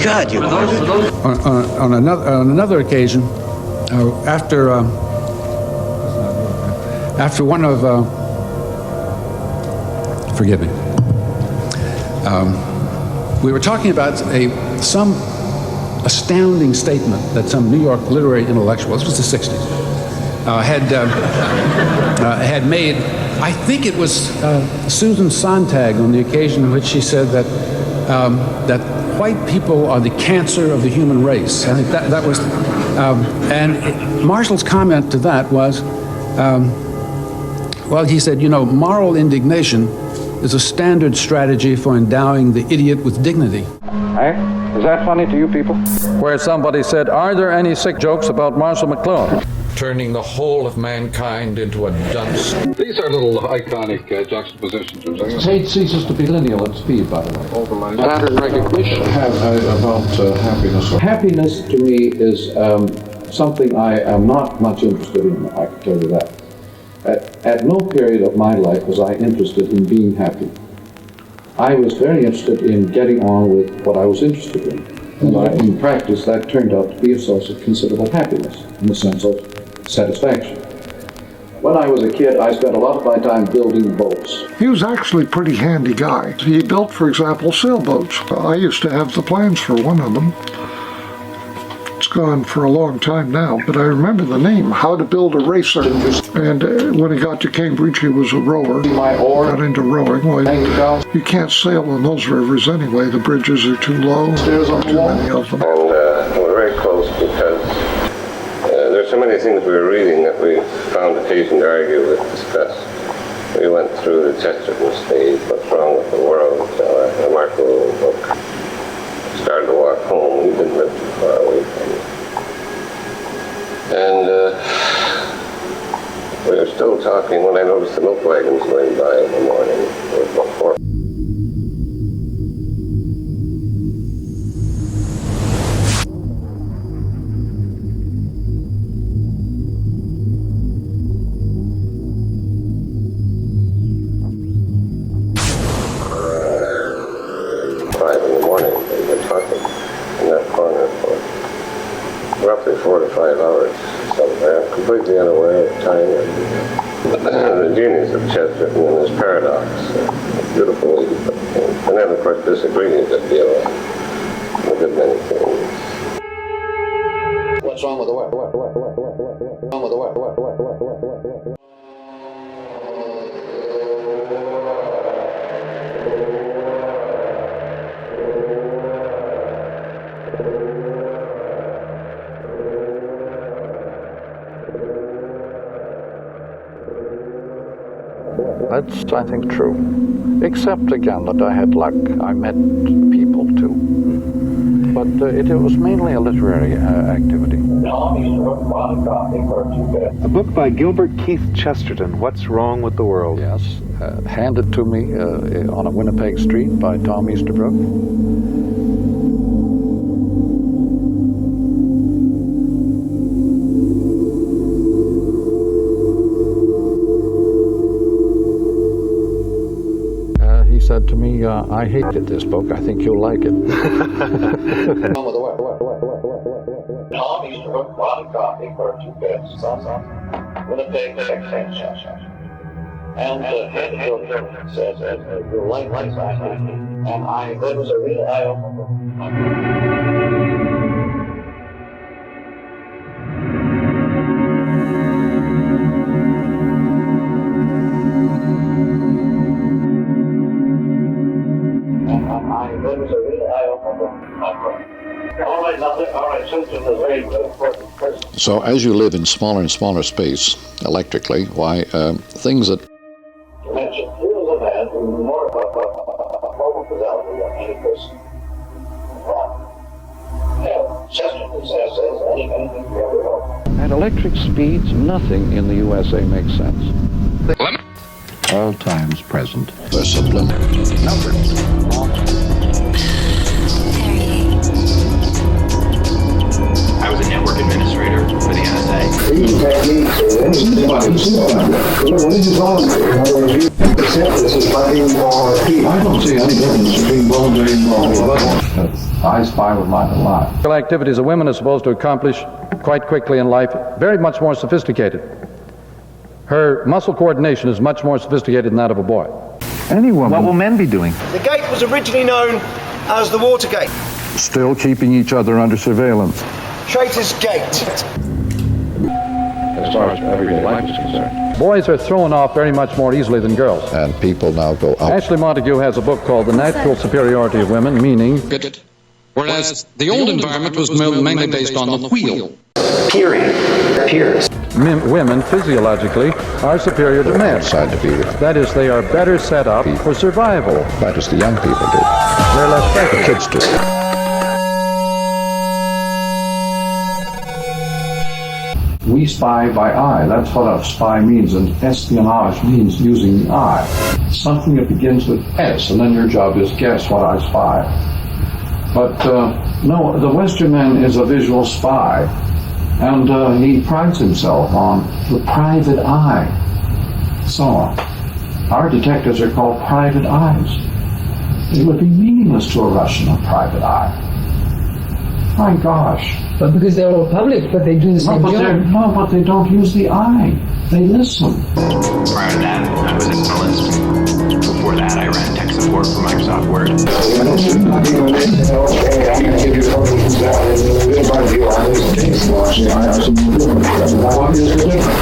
God, you... On another occasion, after one of... forgive me. We were talking about some astounding statement that some New York literary intellectual, this was the 60s, had made. I think it was Susan Sontag on the occasion in which she said that white people are the cancer of the human race. I think that was, and Marshall's comment to that was, well, he said, you know, moral indignation is a standard strategy for endowing the idiot with dignity. Hey, is that funny to you people? Where somebody said, are there any sick jokes about Marshall McLuhan? Turning the whole of mankind into a dunce. These are little iconic juxtapositions. Hate ceases to be lineal at speed, by the way. Pattern recognition. About happiness. Happiness to me is something I am not much interested in, I can tell you that. At no period of my life was I interested in being happy. I was very interested in getting on with what I was interested in. And in practice, that turned out to be a source of considerable happiness, in the sense of satisfaction. When I was a kid, I spent a lot of my time building boats. He was actually a pretty handy guy. He built, for example, sailboats. I used to have the plans for one of them. It's gone for a long time now, but I remember the name, How to Build a Racer. And when he got to Cambridge, he was a rower. Got into rowing. Well, you can't sail on those rivers anyway. The bridges are too low. There's too many of them. And we're very close because there's so many things we were reading that we found occasion to argue with, discuss. We went through the Chesterton stage, What's Wrong with the World, the Mark McLuhan book. Started to walk home. We didn't live too far away from it. And we were still talking when I noticed the milk wagons going by in the morning. It was about 4. Roughly 4 to 5 hours somewhere, completely unaware of time and the genius of Chesterton and his paradox. Beautiful, and then of course disagreeing a good deal on a good many things. What's wrong with the world? What's wrong with the world? That's, I think, true. Except, again, that I had luck. I met people, too. but it was mainly a literary activity. A book by Gilbert Keith Chesterton, What's Wrong with the World? Yes, handed to me on a Winnipeg street by Tom Easterbrook. He said to me, I hated this book. I think you'll like it. Tom Easterbrook, bought a copy for 2 bits. Winnipeg, Texas. And handed it over to him. Says, you'll like this, I think. And that was a real eye-opener. So as you live in smaller and smaller space electrically, why things that at electric speeds, nothing in the USA makes sense. All times present. Discipline. I was a network administrator for the NSA. I don't see any difference between voluntary and voluntary. I spy with life and life. Activities a woman is supposed to accomplish quite quickly in life, very much more sophisticated. Her muscle coordination is much more sophisticated than that of a boy. Any woman. What will men be doing? The gate was originally known as the Watergate. Still keeping each other under surveillance. Traitor's Gate. As far as everyday life is concerned. Boys are thrown off very much more easily than girls. And people now go out. Ashley Montague has a book called The Natural Superiority of Women, meaning... Whereas the old environment was mainly based on the wheel. Peers. Women, physiologically, are superior to men. That is, they are better set up for survival. That is, the young people do. They're less frightened. The kids do. We spy by eye. That's what a spy means, and espionage means using the eye. Something that begins with S, and then your job is guess what I spy. But no, the Western man is a visual spy, and he prides himself on the private eye. So our detectives are called private eyes. It would be meaningless to a Russian, a private eye. My gosh. But because they're all public, but they do the same job. No, but they don't use the eye. They listen. Prior to that, I was an analyst. Before that, I ran tech support for Microsoft Word.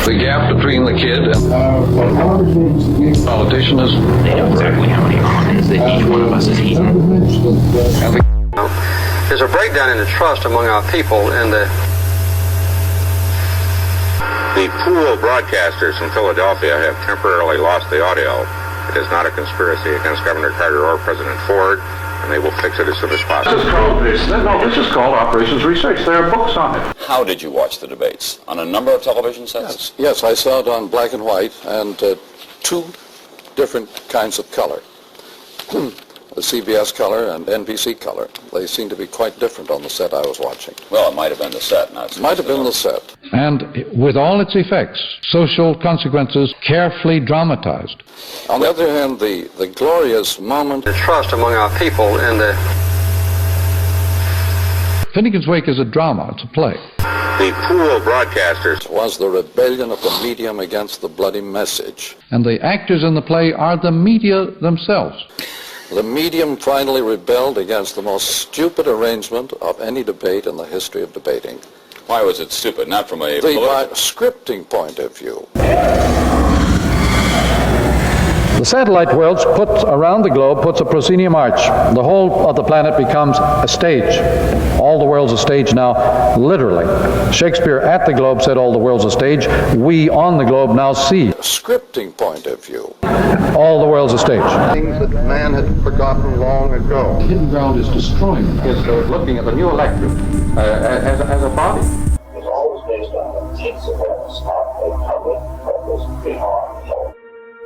The gap between the kid and the politician is... They know exactly how many almonds that each one of us is eating. There's a breakdown in the trust among our people, and the pool broadcasters in Philadelphia have temporarily lost the audio. It is not a conspiracy against Governor Carter or President Ford, and they will fix it as soon as possible. This is called Operations Research. There are books on it. How did you watch the debates? On a number of television sets? Yes, I saw it on black and white and 2 different kinds of color. The CBS color and NBC color. They seem to be quite different on the set I was watching. Well, it might have been the set. It might have been the set. And with all its effects, social consequences carefully dramatized. On the other hand, the glorious moment... The trust among our people, and the... Finnegan's Wake is a drama. It's a play. The pool broadcasters was the rebellion of the medium against the bloody message. And the actors in the play are the media themselves. The medium finally rebelled against the most stupid arrangement of any debate in the history of debating. Why was it stupid? Not from a scripting point of view. The satellite worlds put around the globe puts a proscenium arch. The whole of the planet becomes a stage. All the world's a stage now, literally. Shakespeare at the globe said all the world's a stage. We on the globe now see. Scripting point of view. All the world's a stage. Things that man had forgotten long ago. Hidden ground is destroying them. Is looking at the new electric as a body. It's always based on intense awareness of a public purpose beyond hope.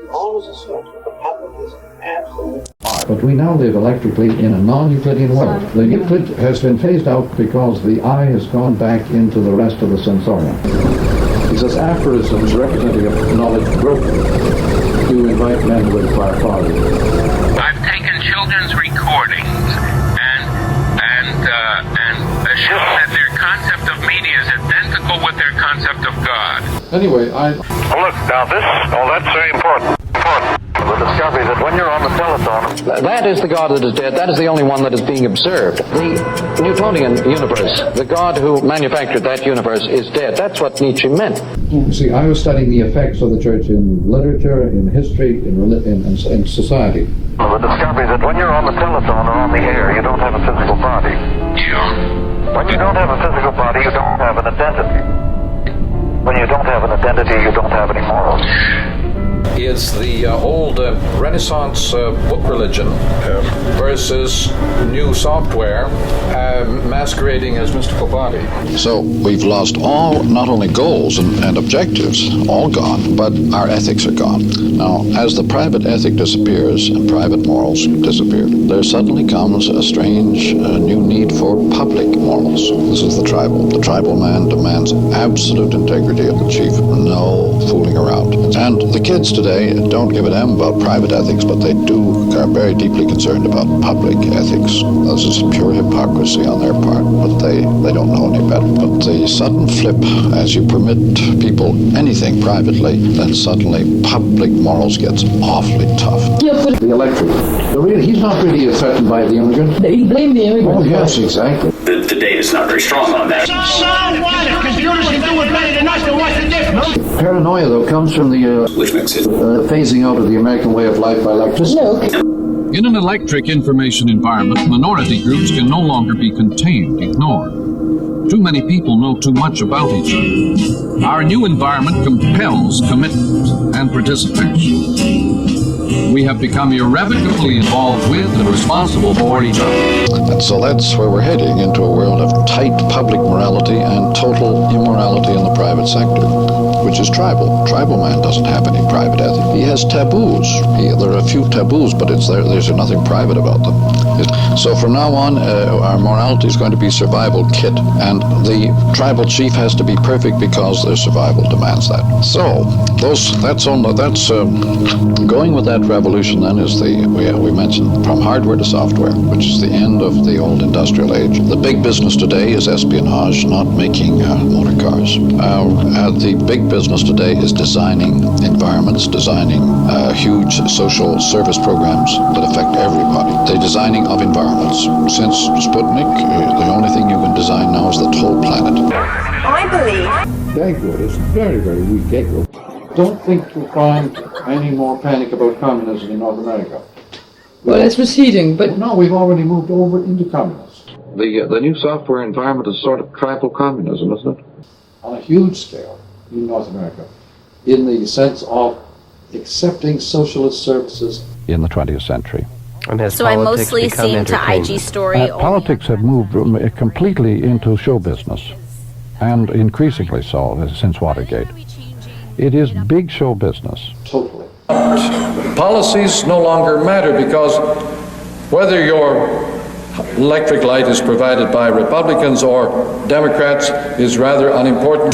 You always assume that the public is absolute. But we now live electrically in a non-Euclidean world. The Euclid has been phased out because the eye has gone back into the rest of the sensorium. He says aphorisms representative of knowledge broken to invite men to inquire farther. I've taken children's recordings and shown that their concept of media is identical with their concept of God. Anyway, Look, now that's very important. The discovery that when you're on the telephone, that is the God that is dead. That is the only one that is being observed. The Newtonian universe, the God who manufactured that universe, is dead. That's what Nietzsche meant. You see, I was studying the effects of the church in literature, in history, in society. The discovery that when you're on the telephone or on the air, you don't have a physical body. Yeah. When you don't have a physical body, you don't have an identity. When you don't have an identity, you don't have any morals. Is the old Renaissance book religion versus new software masquerading as mystical body. So we've lost all, not only goals and objectives, all gone, but our ethics are gone. Now, as the private ethic disappears and private morals disappear, there suddenly comes a strange new need for public morals. This is the tribal. The tribal man demands absolute integrity of the chief, no fooling around. And the kids today don't give a damn about private ethics, but they are very deeply concerned about public ethics. This is pure hypocrisy on their part, but they don't know any better. But the sudden flip, as you permit people anything privately, then suddenly public morals gets awfully tough. The electric. He's not really threatened by the immigrant. They blame the immigrant. Oh, yes, exactly. The data is not very strong on that. So what? If computers can do it better than us, then what's the difference? Paranoia, though, comes from the Which makes it phasing out of the American way of life by electricity. In an electric information environment, minority groups can no longer be contained, ignored. Too many people know too much about each other. Our new environment compels commitment and participation. We have become irrevocably involved with and responsible for each other. And so that's where we're heading, into a world of tight public morality and total immorality in the private sector, which is tribal. Tribal man doesn't have any private ethic. He has taboos. There are a few taboos, but there's nothing private about them. So from now on, our morality is going to be survival kit, and the tribal chief has to be perfect because their survival demands that. So going with that revolution then is we mentioned from hardware to software, which is the end of the old industrial age. The big business today is espionage, not making motor cars. The big business today is designing environments, designing huge social service programs that affect everybody. The designing of environments. Since Sputnik, the only thing you can design now is the whole planet. I believe. Dagwood is very, very weak Dagwood. Don't think you'll find any more panic about communism in North America. Well, it's receding, but... No, we've already moved over into communism. The new software environment is sort of tribal communism, isn't it? On a huge scale in North America, in the sense of accepting socialist services in the 20th century. So I mostly seem to IG Story. Politics have moved completely into show business, and increasingly so since Watergate. It is big show business. Totally. Policies no longer matter because whether your electric light is provided by Republicans or Democrats is rather unimportant.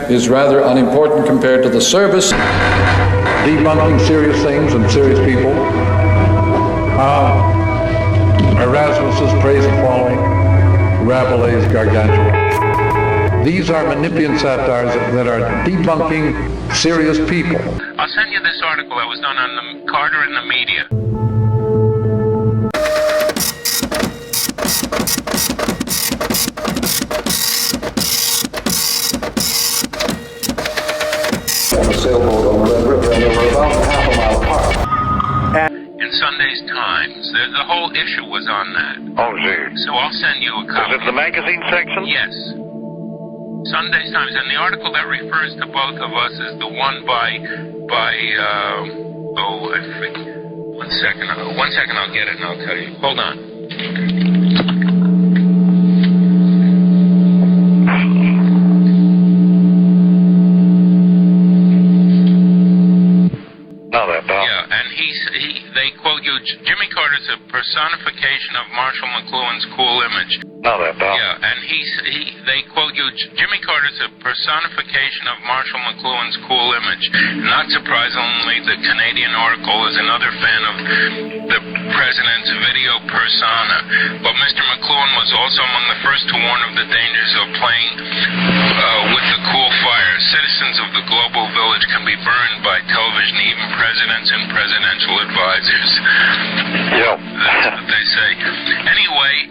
Is rather unimportant compared to the service. Debunking serious things and serious people. Erasmus's praise and following, Rabelais' Gargantua. These are Menippean satires that are debunking serious people. I'll send you this article that was done on the Carter and the media. On a sailboat on the Red River, and they were about half a mile apart. Sunday's Times. The whole issue was on that. Oh, gee. So I'll send you a copy. Is it the magazine section? Yes. Sunday's Times. And the article that refers to both of us is the one by I forget. One second, I'll get it and I'll tell you. Hold on. Yeah, and they quote you, Jimmy Carter's a personification of Marshall McLuhan's cool image. Yeah, and they quote you, Jimmy Carter's a personification of Marshall McLuhan's cool image. Not surprisingly, the Canadian Oracle is another fan of the president's video persona. But Mr. McLuhan was also among the first to warn of the dangers of playing with the cool fire. Citizens of the global village can be burned by television, even presidents and presidential advisors. Yep. That's what they say. Anyway,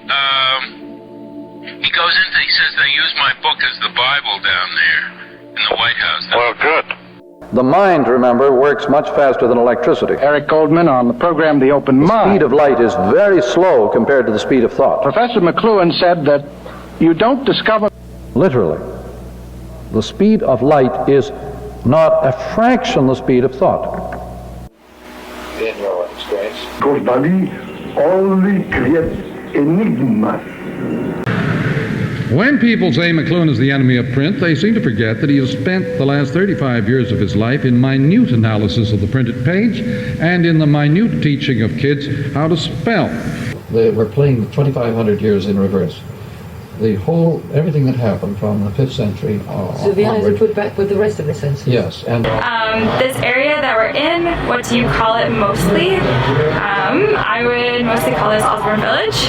he says they use my book as the Bible down there in the White House. Well, good. The mind, remember, works much faster than electricity. Eric Goldman on the program The Open Mind. The speed of light is very slow compared to the speed of thought. Professor McLuhan said that you don't discover... Literally. The speed of light is not a fraction the speed of thought. In your experience. Because Dali only creates enigmas. When people say McLuhan is the enemy of print, they seem to forget that he has spent the last 35 years of his life in minute analysis of the printed page and in the minute teaching of kids how to spell. They were playing 2,500 years in reverse. Everything that happened from the 5th century So the eyes are put back with the rest of the senses? Yes. And this area that we're in, what do you call it mostly? I would mostly call this Osborne Village.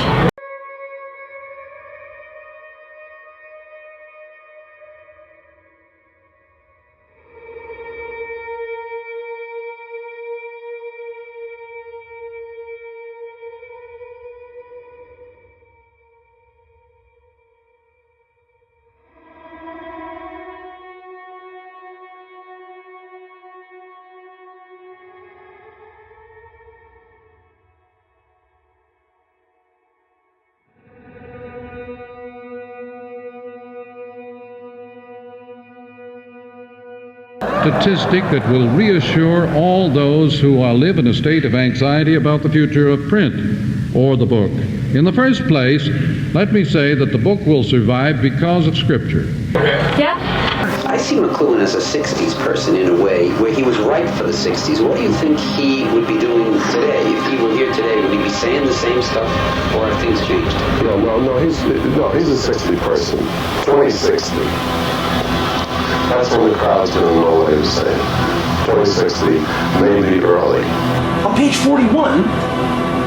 Statistic that will reassure all those who live in a state of anxiety about the future of print or the book. In the first place, let me say that the book will survive because of Scripture. Yeah? I see McLuhan as a 60s person in a way, where he was right for the 60s. What do you think he would be doing today? If he were here today, would he be saying the same stuff, or have things changed? No, he's a 60 person. 2060. That's when the crowd's going to know what he was saying. 2060, maybe early. On page 41,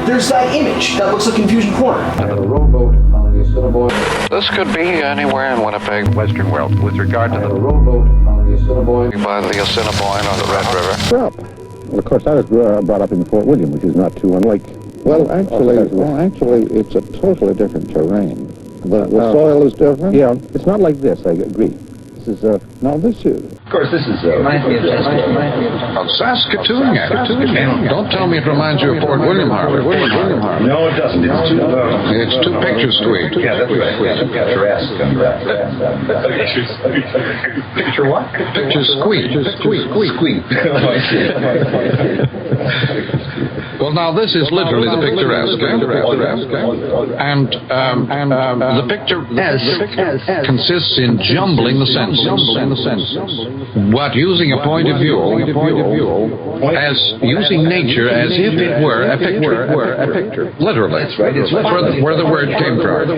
there's that image that looks like Confusion Corner. a rowboat on the Assiniboine. This could be anywhere in Winnipeg, Western world, with regard to the rowboat on the Assiniboine. By the Assiniboine or the Red River. Well, of course, I was brought up in Fort William, which is not too unlike. Well, actually, it's a totally different terrain. The soil is different. Yeah, it's not like this. I agree. This is now this is. Of course, this is. Saskatoon. Don't tell me it reminds you of Fort William Harbor. No, it doesn't. It's too picture-sweet. Yeah, that's right. Picturesque. Picture what? Picture-sweet. Squeak. Oh, I see. Well, now this is literally the picturesque. And the picturesque consists in jumbling the senses. But using a point of view, as using nature as if it were a picture. Literally. That's right. It's where the word came from.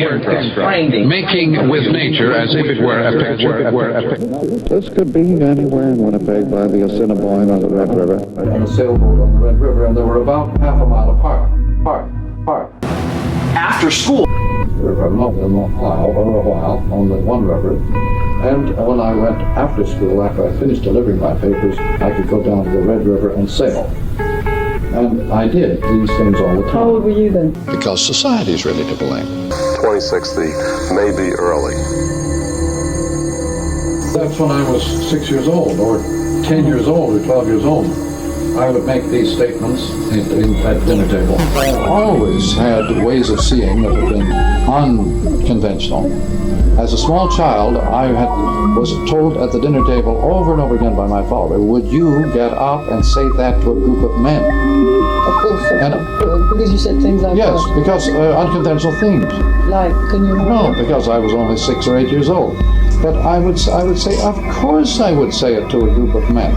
Making with nature as if it were a picture. This could be anywhere in Winnipeg by the Assiniboine or the Red River. On a sailboat on the Red River, and they were about half a mile apart. After school. For a while on the one river. And when I went after school, after I finished delivering my papers, I could go down to the Red River and sail. And I did these things all the time. How old were you then? Because society is really to blame. 2060, maybe early. That's when I was 6 years old, or 10 years old, or 12 years old. I would make these statements at dinner table. I always had ways of seeing that have been unconventional. As a small child, was told at the dinner table over and over again by my father, would you get up and say that to a group of men? Of course, because you said things like yes, that. because unconventional things. Like, can you remember? No, because I was only 6 or 8 years old. But I would say, of course I would say it to a group of men.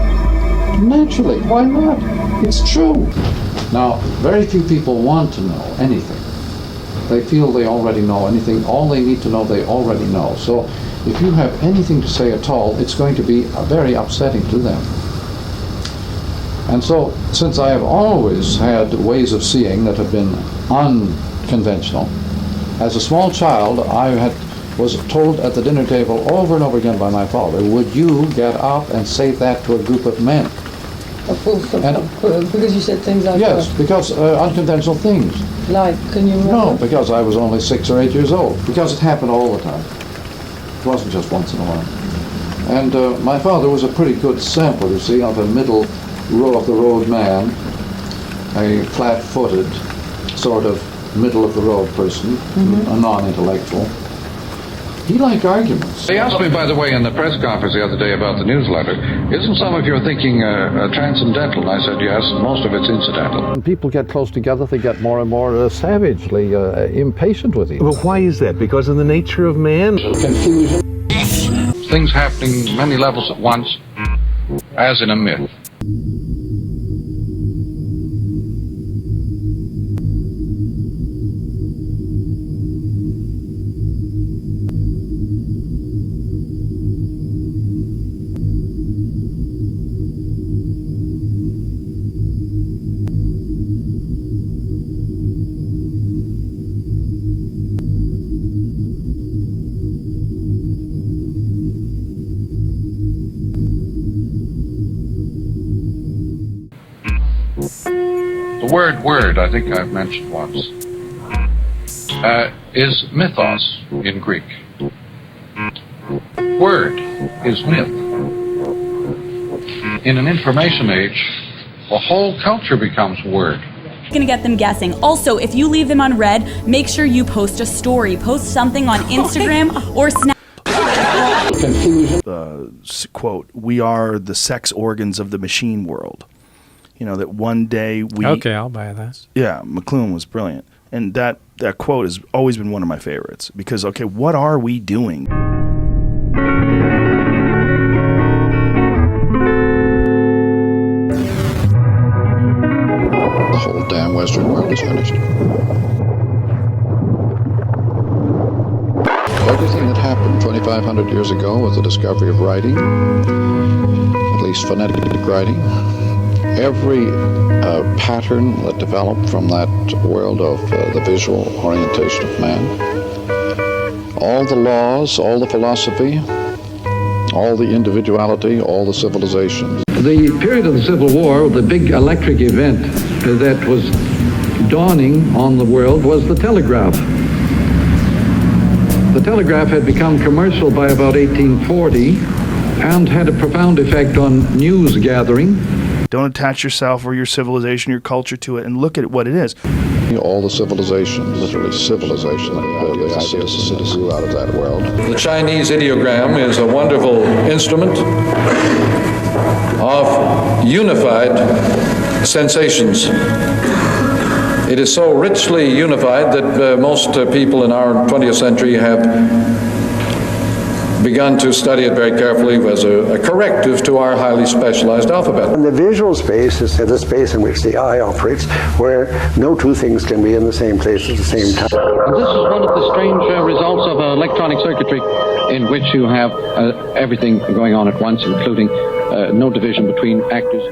Naturally, why not? It's true. Now, very few people want to know anything. They feel they already know anything. All they need to know, they already know. So if you have anything to say at all, it's going to be very upsetting to them. And so, since I have always had ways of seeing that have been unconventional, as a small child, was told at the dinner table over and over again by my father, would you get up and say that to a group of men? Of course, because you said things like yes, that. Yes, because unconventional things. Like, can you remember? No, because I was only 6 or 8 years old. Because it happened all the time. It wasn't just once in a while. And my father was a pretty good sample, you see, of a middle of the road man, a flat-footed, sort of middle-of-the-road person, a non-intellectual. He liked arguments. They asked me, by the way, in the press conference the other day about the newsletter, isn't some of your thinking transcendental? And I said, yes, most of it's incidental. When people get close together, they get more and more savagely impatient with each other. Well, why is that? Because of the nature of man? Confusion. Things happening many levels at once, as in a myth. The word, I think I've mentioned once, is mythos in Greek. Word is myth. In an information age, the whole culture becomes word. Gonna get them guessing. Also, if you leave them unread, make sure you post a story. Post something on Instagram or Snap. Quote, we are the sex organs of the machine world. You know, that one day we... Okay, I'll buy that. Yeah, McLuhan was brilliant. And that quote has always been one of my favorites. Because, okay, what are we doing? The whole damn Western world is finished. Everything that happened 2,500 years ago with the discovery of writing, at least phonetic writing, every pattern that developed from that world of the visual orientation of man, all the laws, all the philosophy, all the individuality, all the civilizations. The period of the Civil War, the big electric event that was dawning on the world was the telegraph. The telegraph had become commercial by about 1840 and had a profound effect on news gathering. Don't attach yourself or your civilization, your culture to it, and look at what it is. All the civilizations, literally civilization, the ideas that grew out of that world. The Chinese ideogram is a wonderful instrument of unified sensations. It is so richly unified that most people in our 20th century have begun to study it very carefully as a corrective to our highly specialized alphabet. And the visual space is the space in which the eye operates, where no two things can be in the same place at the same time. And this is one of the strange results of electronic circuitry, in which you have everything going on at once, including no division between actors.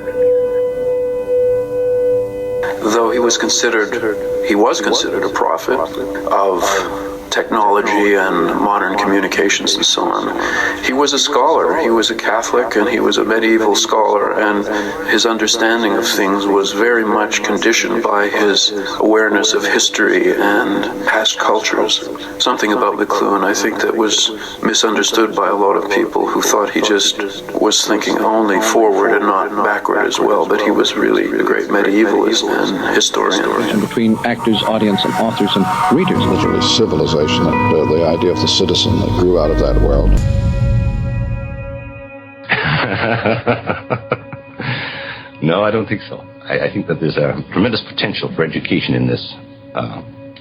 Though he was considered a prophet of technology and modern communications and so on. He was a scholar. He was a Catholic and he was a medieval scholar, and his understanding of things was very much conditioned by his awareness of history and past cultures. Something about McLuhan, I think, that was misunderstood by a lot of people who thought he just was thinking only forward and not backward. backward as well, but he was really a great medievalist and historian. And between actors, audience, and authors and readers. Literally civilization, the idea of the citizen that grew out of that world. No, I don't think so. I think that there's a tremendous potential for education in this,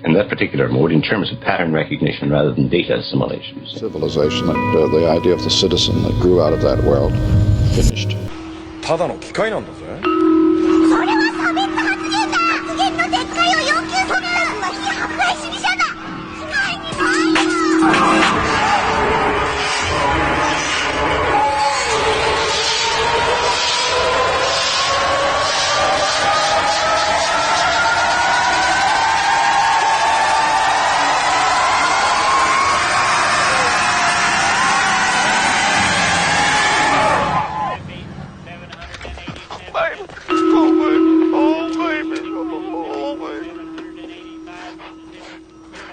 in that particular mode, in terms of pattern recognition rather than data assimilation. Civilization, the idea of the citizen that grew out of that world, finished. ただの機械なんだぜ。それは差別発言だ。発言の撤回を要求する。僕たちは非迫害主義者だ。被害にないよ。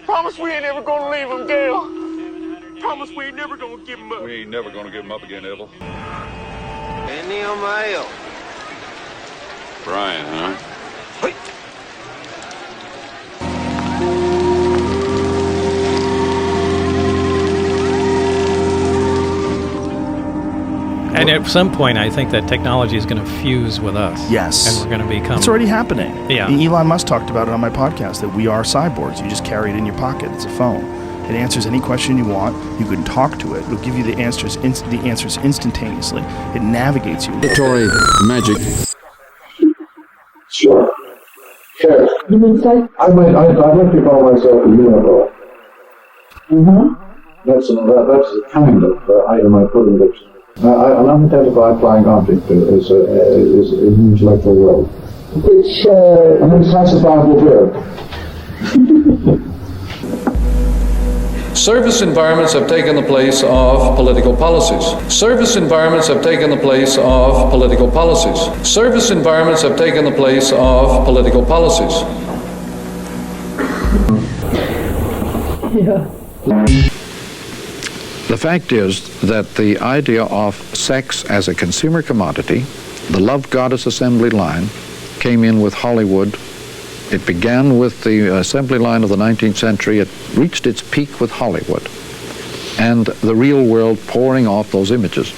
Promise we ain't never gonna leave him, Gail. Promise we ain't never gonna give him up. We ain't never gonna give him up again, Evel. Enio Mayo. Brian, huh? And at some point, I think that technology is going to fuse with us. Yes. And we're going to become... It's already happening. Yeah. And Elon Musk talked about it on my podcast, that we are cyborgs. You just carry it in your pocket. It's a phone. It answers any question you want. You can talk to it. It'll give you the answers instantaneously. It navigates you. Mandatory magic. Sure. Sure. You mean say? I'd like to call myself a unicorn. That's the kind of item I put in the dictionary. An unidentified flying object is an intellectual world. Which, an unclassifiable verb. Service environments have taken the place of political policies. Service environments have taken the place of political policies. Service environments have taken the place of political policies. Yeah. The fact is that the idea of sex as a consumer commodity, the love goddess assembly line, came in with Hollywood. It began with the assembly line of the 19th century. It reached its peak with Hollywood, and the real world pouring off those images.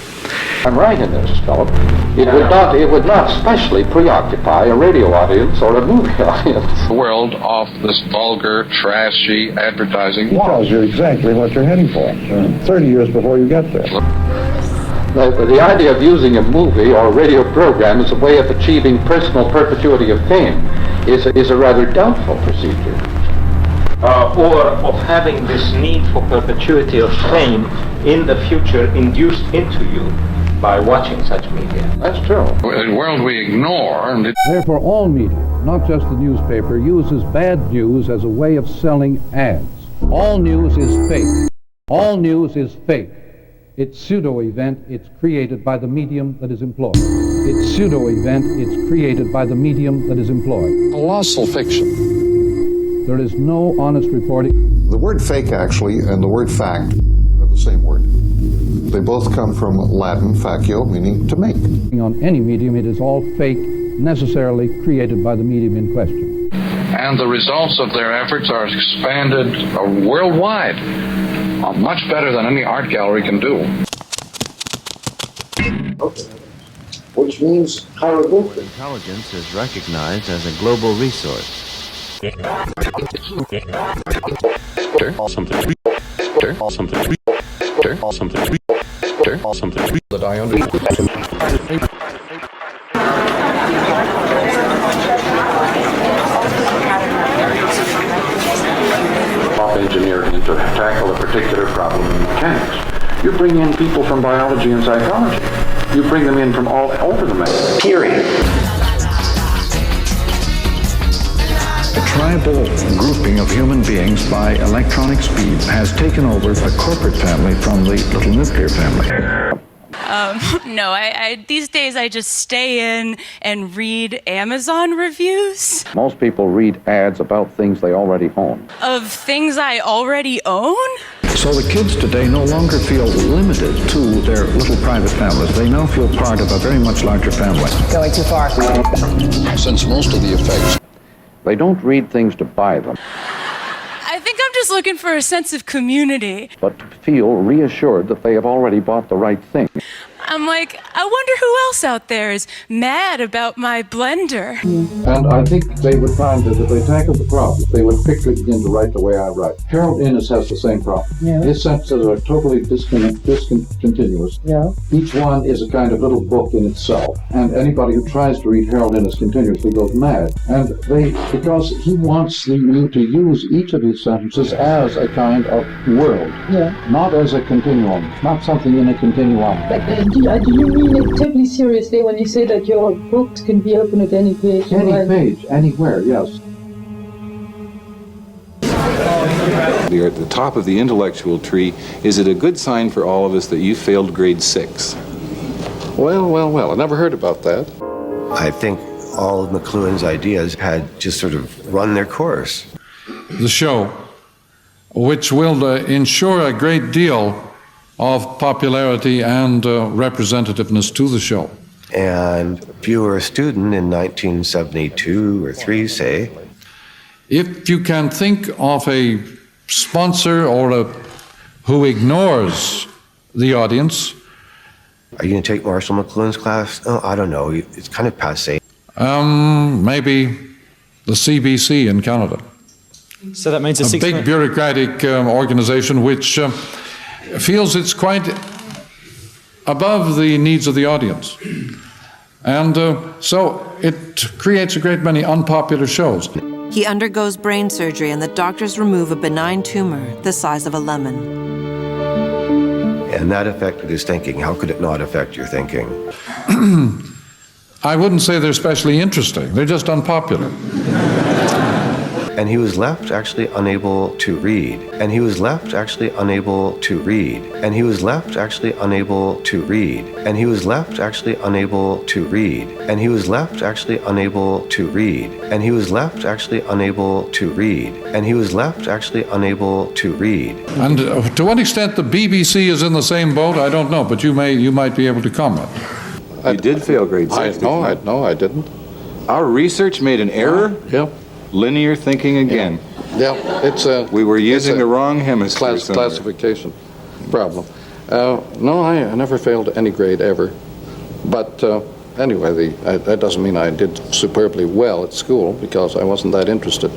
I'm right in this, Philip. It would not specially preoccupy a radio audience or a movie audience. The world of this vulgar, trashy advertising. It tells you exactly what you're heading for, 30 years before you get there. The idea of using a movie or a radio program as a way of achieving personal perpetuity of fame is a rather doubtful procedure. Or of having this need for perpetuity of fame in the future induced into you by watching such media. That's true. A world we ignore. And Therefore, all media, not just the newspaper, uses bad news as a way of selling ads. All news is fake. All news is fake. It's pseudo-event, it's created by the medium that is employed. It's pseudo-event, it's created by the medium that is employed. Colossal fiction. There is no honest reporting. The word fake, actually, and the word fact are the same word. They both come from Latin facio, meaning to make. On any medium, it is all fake, necessarily created by the medium in question. And the results of their efforts are expanded worldwide, much better than any art gallery can do. Okay. Which means hieroglyphic. Intelligence is recognized as a global resource. That I understand. Engineering to tackle a particular problem in mechanics. You bring in people from biology and psychology. You bring them in from all over the mess. Period. A tribal grouping of human beings by electronic speed has taken over a corporate family from the little nuclear family. No, I these days I just stay in and read Amazon reviews Most people read ads about things they already own. of things I already own. So the kids today no longer feel limited to their little private families. They now feel part of a very much larger family. Going too far. Since most of the effects... They don't read things to buy them, I think I'm just looking for a sense of community. but to feel reassured that they have already bought the right thing. I'm like, I wonder who else out there is mad about my blender. And I think they would find that if they tackled the problem, they would quickly begin to write the way I write. Harold Innis has the same problem. Yeah. His sentences are totally discontinuous. Yeah. Each one is a kind of little book in itself. And anybody who tries to read Harold Innis continuously goes mad. And because he wants you to use each of his sentences as a kind of world. Yeah. Not as a continuum. Not something in a continuum. But do you mean it totally seriously when you say that your books can be opened at any page? Any page, anywhere, yes. You're at the top of the intellectual tree. Is it a good sign for all of us that you failed grade 6? Well, I never heard about that. I think all of McLuhan's ideas had just sort of run their course. The show, which will ensure a great deal of popularity and representativeness to the show. And if you were a student in 1972 or 3, say... If you can think of a sponsor or who ignores the audience... Are you going to take Marshall McLuhan's class? Oh, I don't know. It's kind of passé. Maybe the CBC in Canada. So that means a big bureaucratic organization which feels it's quite above the needs of the audience. And so it creates a great many unpopular shows. He undergoes brain surgery and the doctors remove a benign tumor the size of a lemon. And that affected his thinking. How could it not affect your thinking? I wouldn't say they're especially interesting. They're just unpopular. And he was left actually unable to read. And he was left actually unable to read. And he was left actually unable to read. And he was left actually unable to read. And he was left actually unable to read. And he was left actually unable to read. And he was left actually unable to read. And to what extent the BBC is in the same boat, I don't know, but you might be able to comment. You did fail grade 6. No, I didn't. Our research made an error? Yep. Linear thinking again. Yeah, it's a... We were using the wrong hemisphere. Classification problem. No, I never failed any grade ever. But anyway, that doesn't mean I did superbly well at school because I wasn't that interested.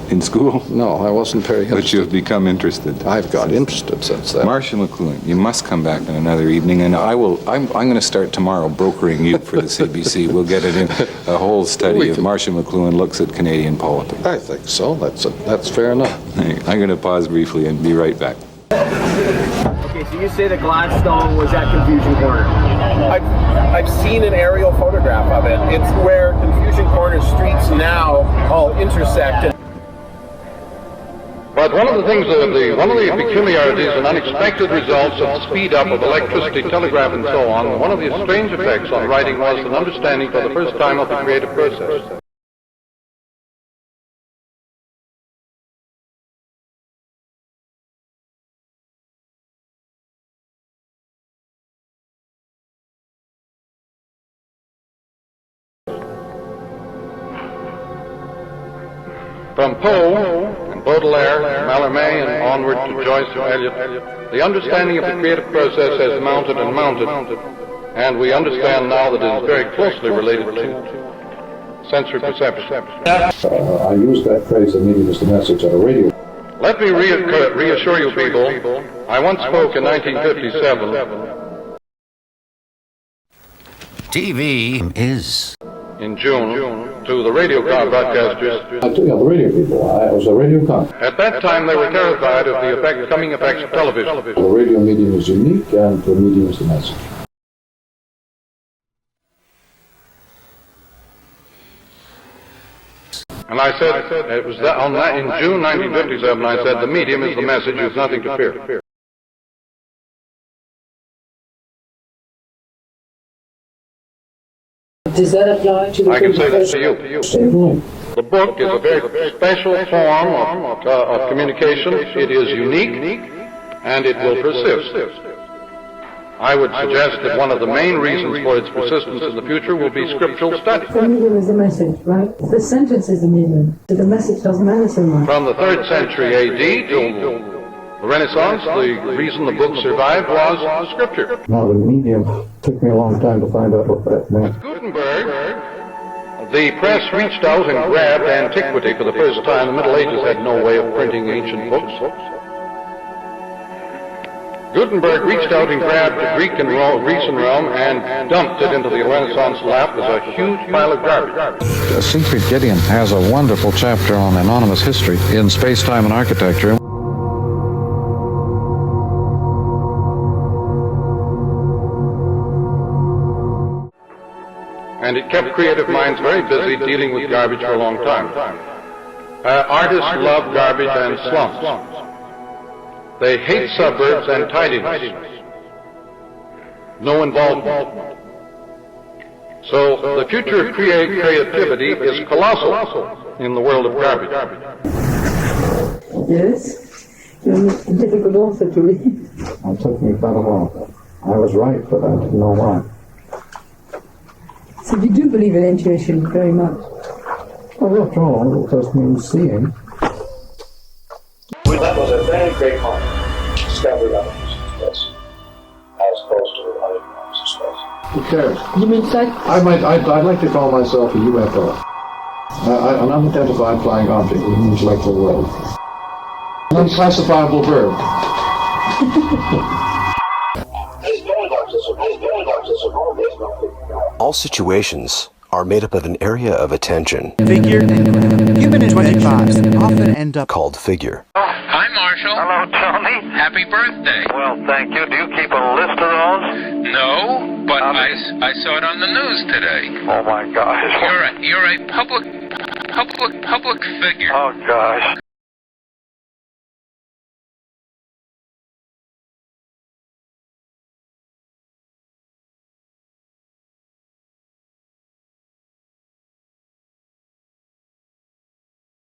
In school? No, I wasn't very interested. But you've become interested. I've got interested since then. Marshall McLuhan, you must come back on another evening, and I'm going to start tomorrow brokering you for the CBC. We'll get it in a whole study of Marshall McLuhan looks at Canadian politics. I think so. That's fair enough. I'm going to pause briefly and be right back. Okay, so you say that Gladstone was at Confusion Corner. I've seen an aerial photograph of it. It's where Confusion Corner streets now all intersect. But one of the peculiarities and unexpected results of the speed up of electricity, telegraph, and so on, one of the strange effects on writing was an understanding for the first time of the creative process. From Poe and Baudelaire, Mallarmé, and onward to Joyce and Eliot, the understanding of the creative process has mounted and mounted, and we understand now that it is very closely related to sensory perception. I use that phrase, the medium is the message on a radio. Let me reassure you people, I once spoke in 1957. TV is... In June, to the radio broadcasters. The radio people. I was a radio con. At that time, they were terrified of the coming effects of television. The radio medium is unique, and the medium is the message. And I said, it was in June 1957, I said, the medium is the message, there's nothing to fear. Does that apply to the I can say that to you. you. The book is a very special form of communication. It is unique, and it will persist. I would suggest that one of the main reasons for its persistence in the future will be scriptural study. The medium is the message, right? The sentence is the medium. The message doesn't matter so much. From the 3rd century A.D. till the Renaissance, the reason the book survived was Scripture. Now, the medium took me a long time to find out what that meant. Gutenberg, the press reached out and grabbed antiquity for the first time. The Middle Ages had no way of printing ancient books. Gutenberg reached out and grabbed the Greek and Grecian realm and dumped it into the Renaissance lap as a huge pile of garbage. Siegfried Gideon has a wonderful chapter on anonymous history in Space-Time and Architecture. And it kept creative minds very busy dealing with garbage for a long time. Artists love garbage and slums. They hate suburbs and tidiness. No involvement. So the future of creativity is colossal in the world of garbage. Yes? You're a difficult author to read. It took me quite a while. I was right, but I didn't know why. So you do believe in intuition very much? Well, after all, it just means seeing. That was a very great point. Discovered unconscious, as opposed to unconscious space. Who cares? You mean psych? I'd like to call myself a UFO. An unidentified flying object with an intellectual world. An unclassifiable verb. All situations are made up of an area of attention. Figure. Human interactions often end up called figure. Hi, Marshall. Hello, Tony. Happy birthday. Well, thank you. Do you keep a list of those? No, but I saw it on the news today. Oh my gosh. You're a public figure. Oh gosh.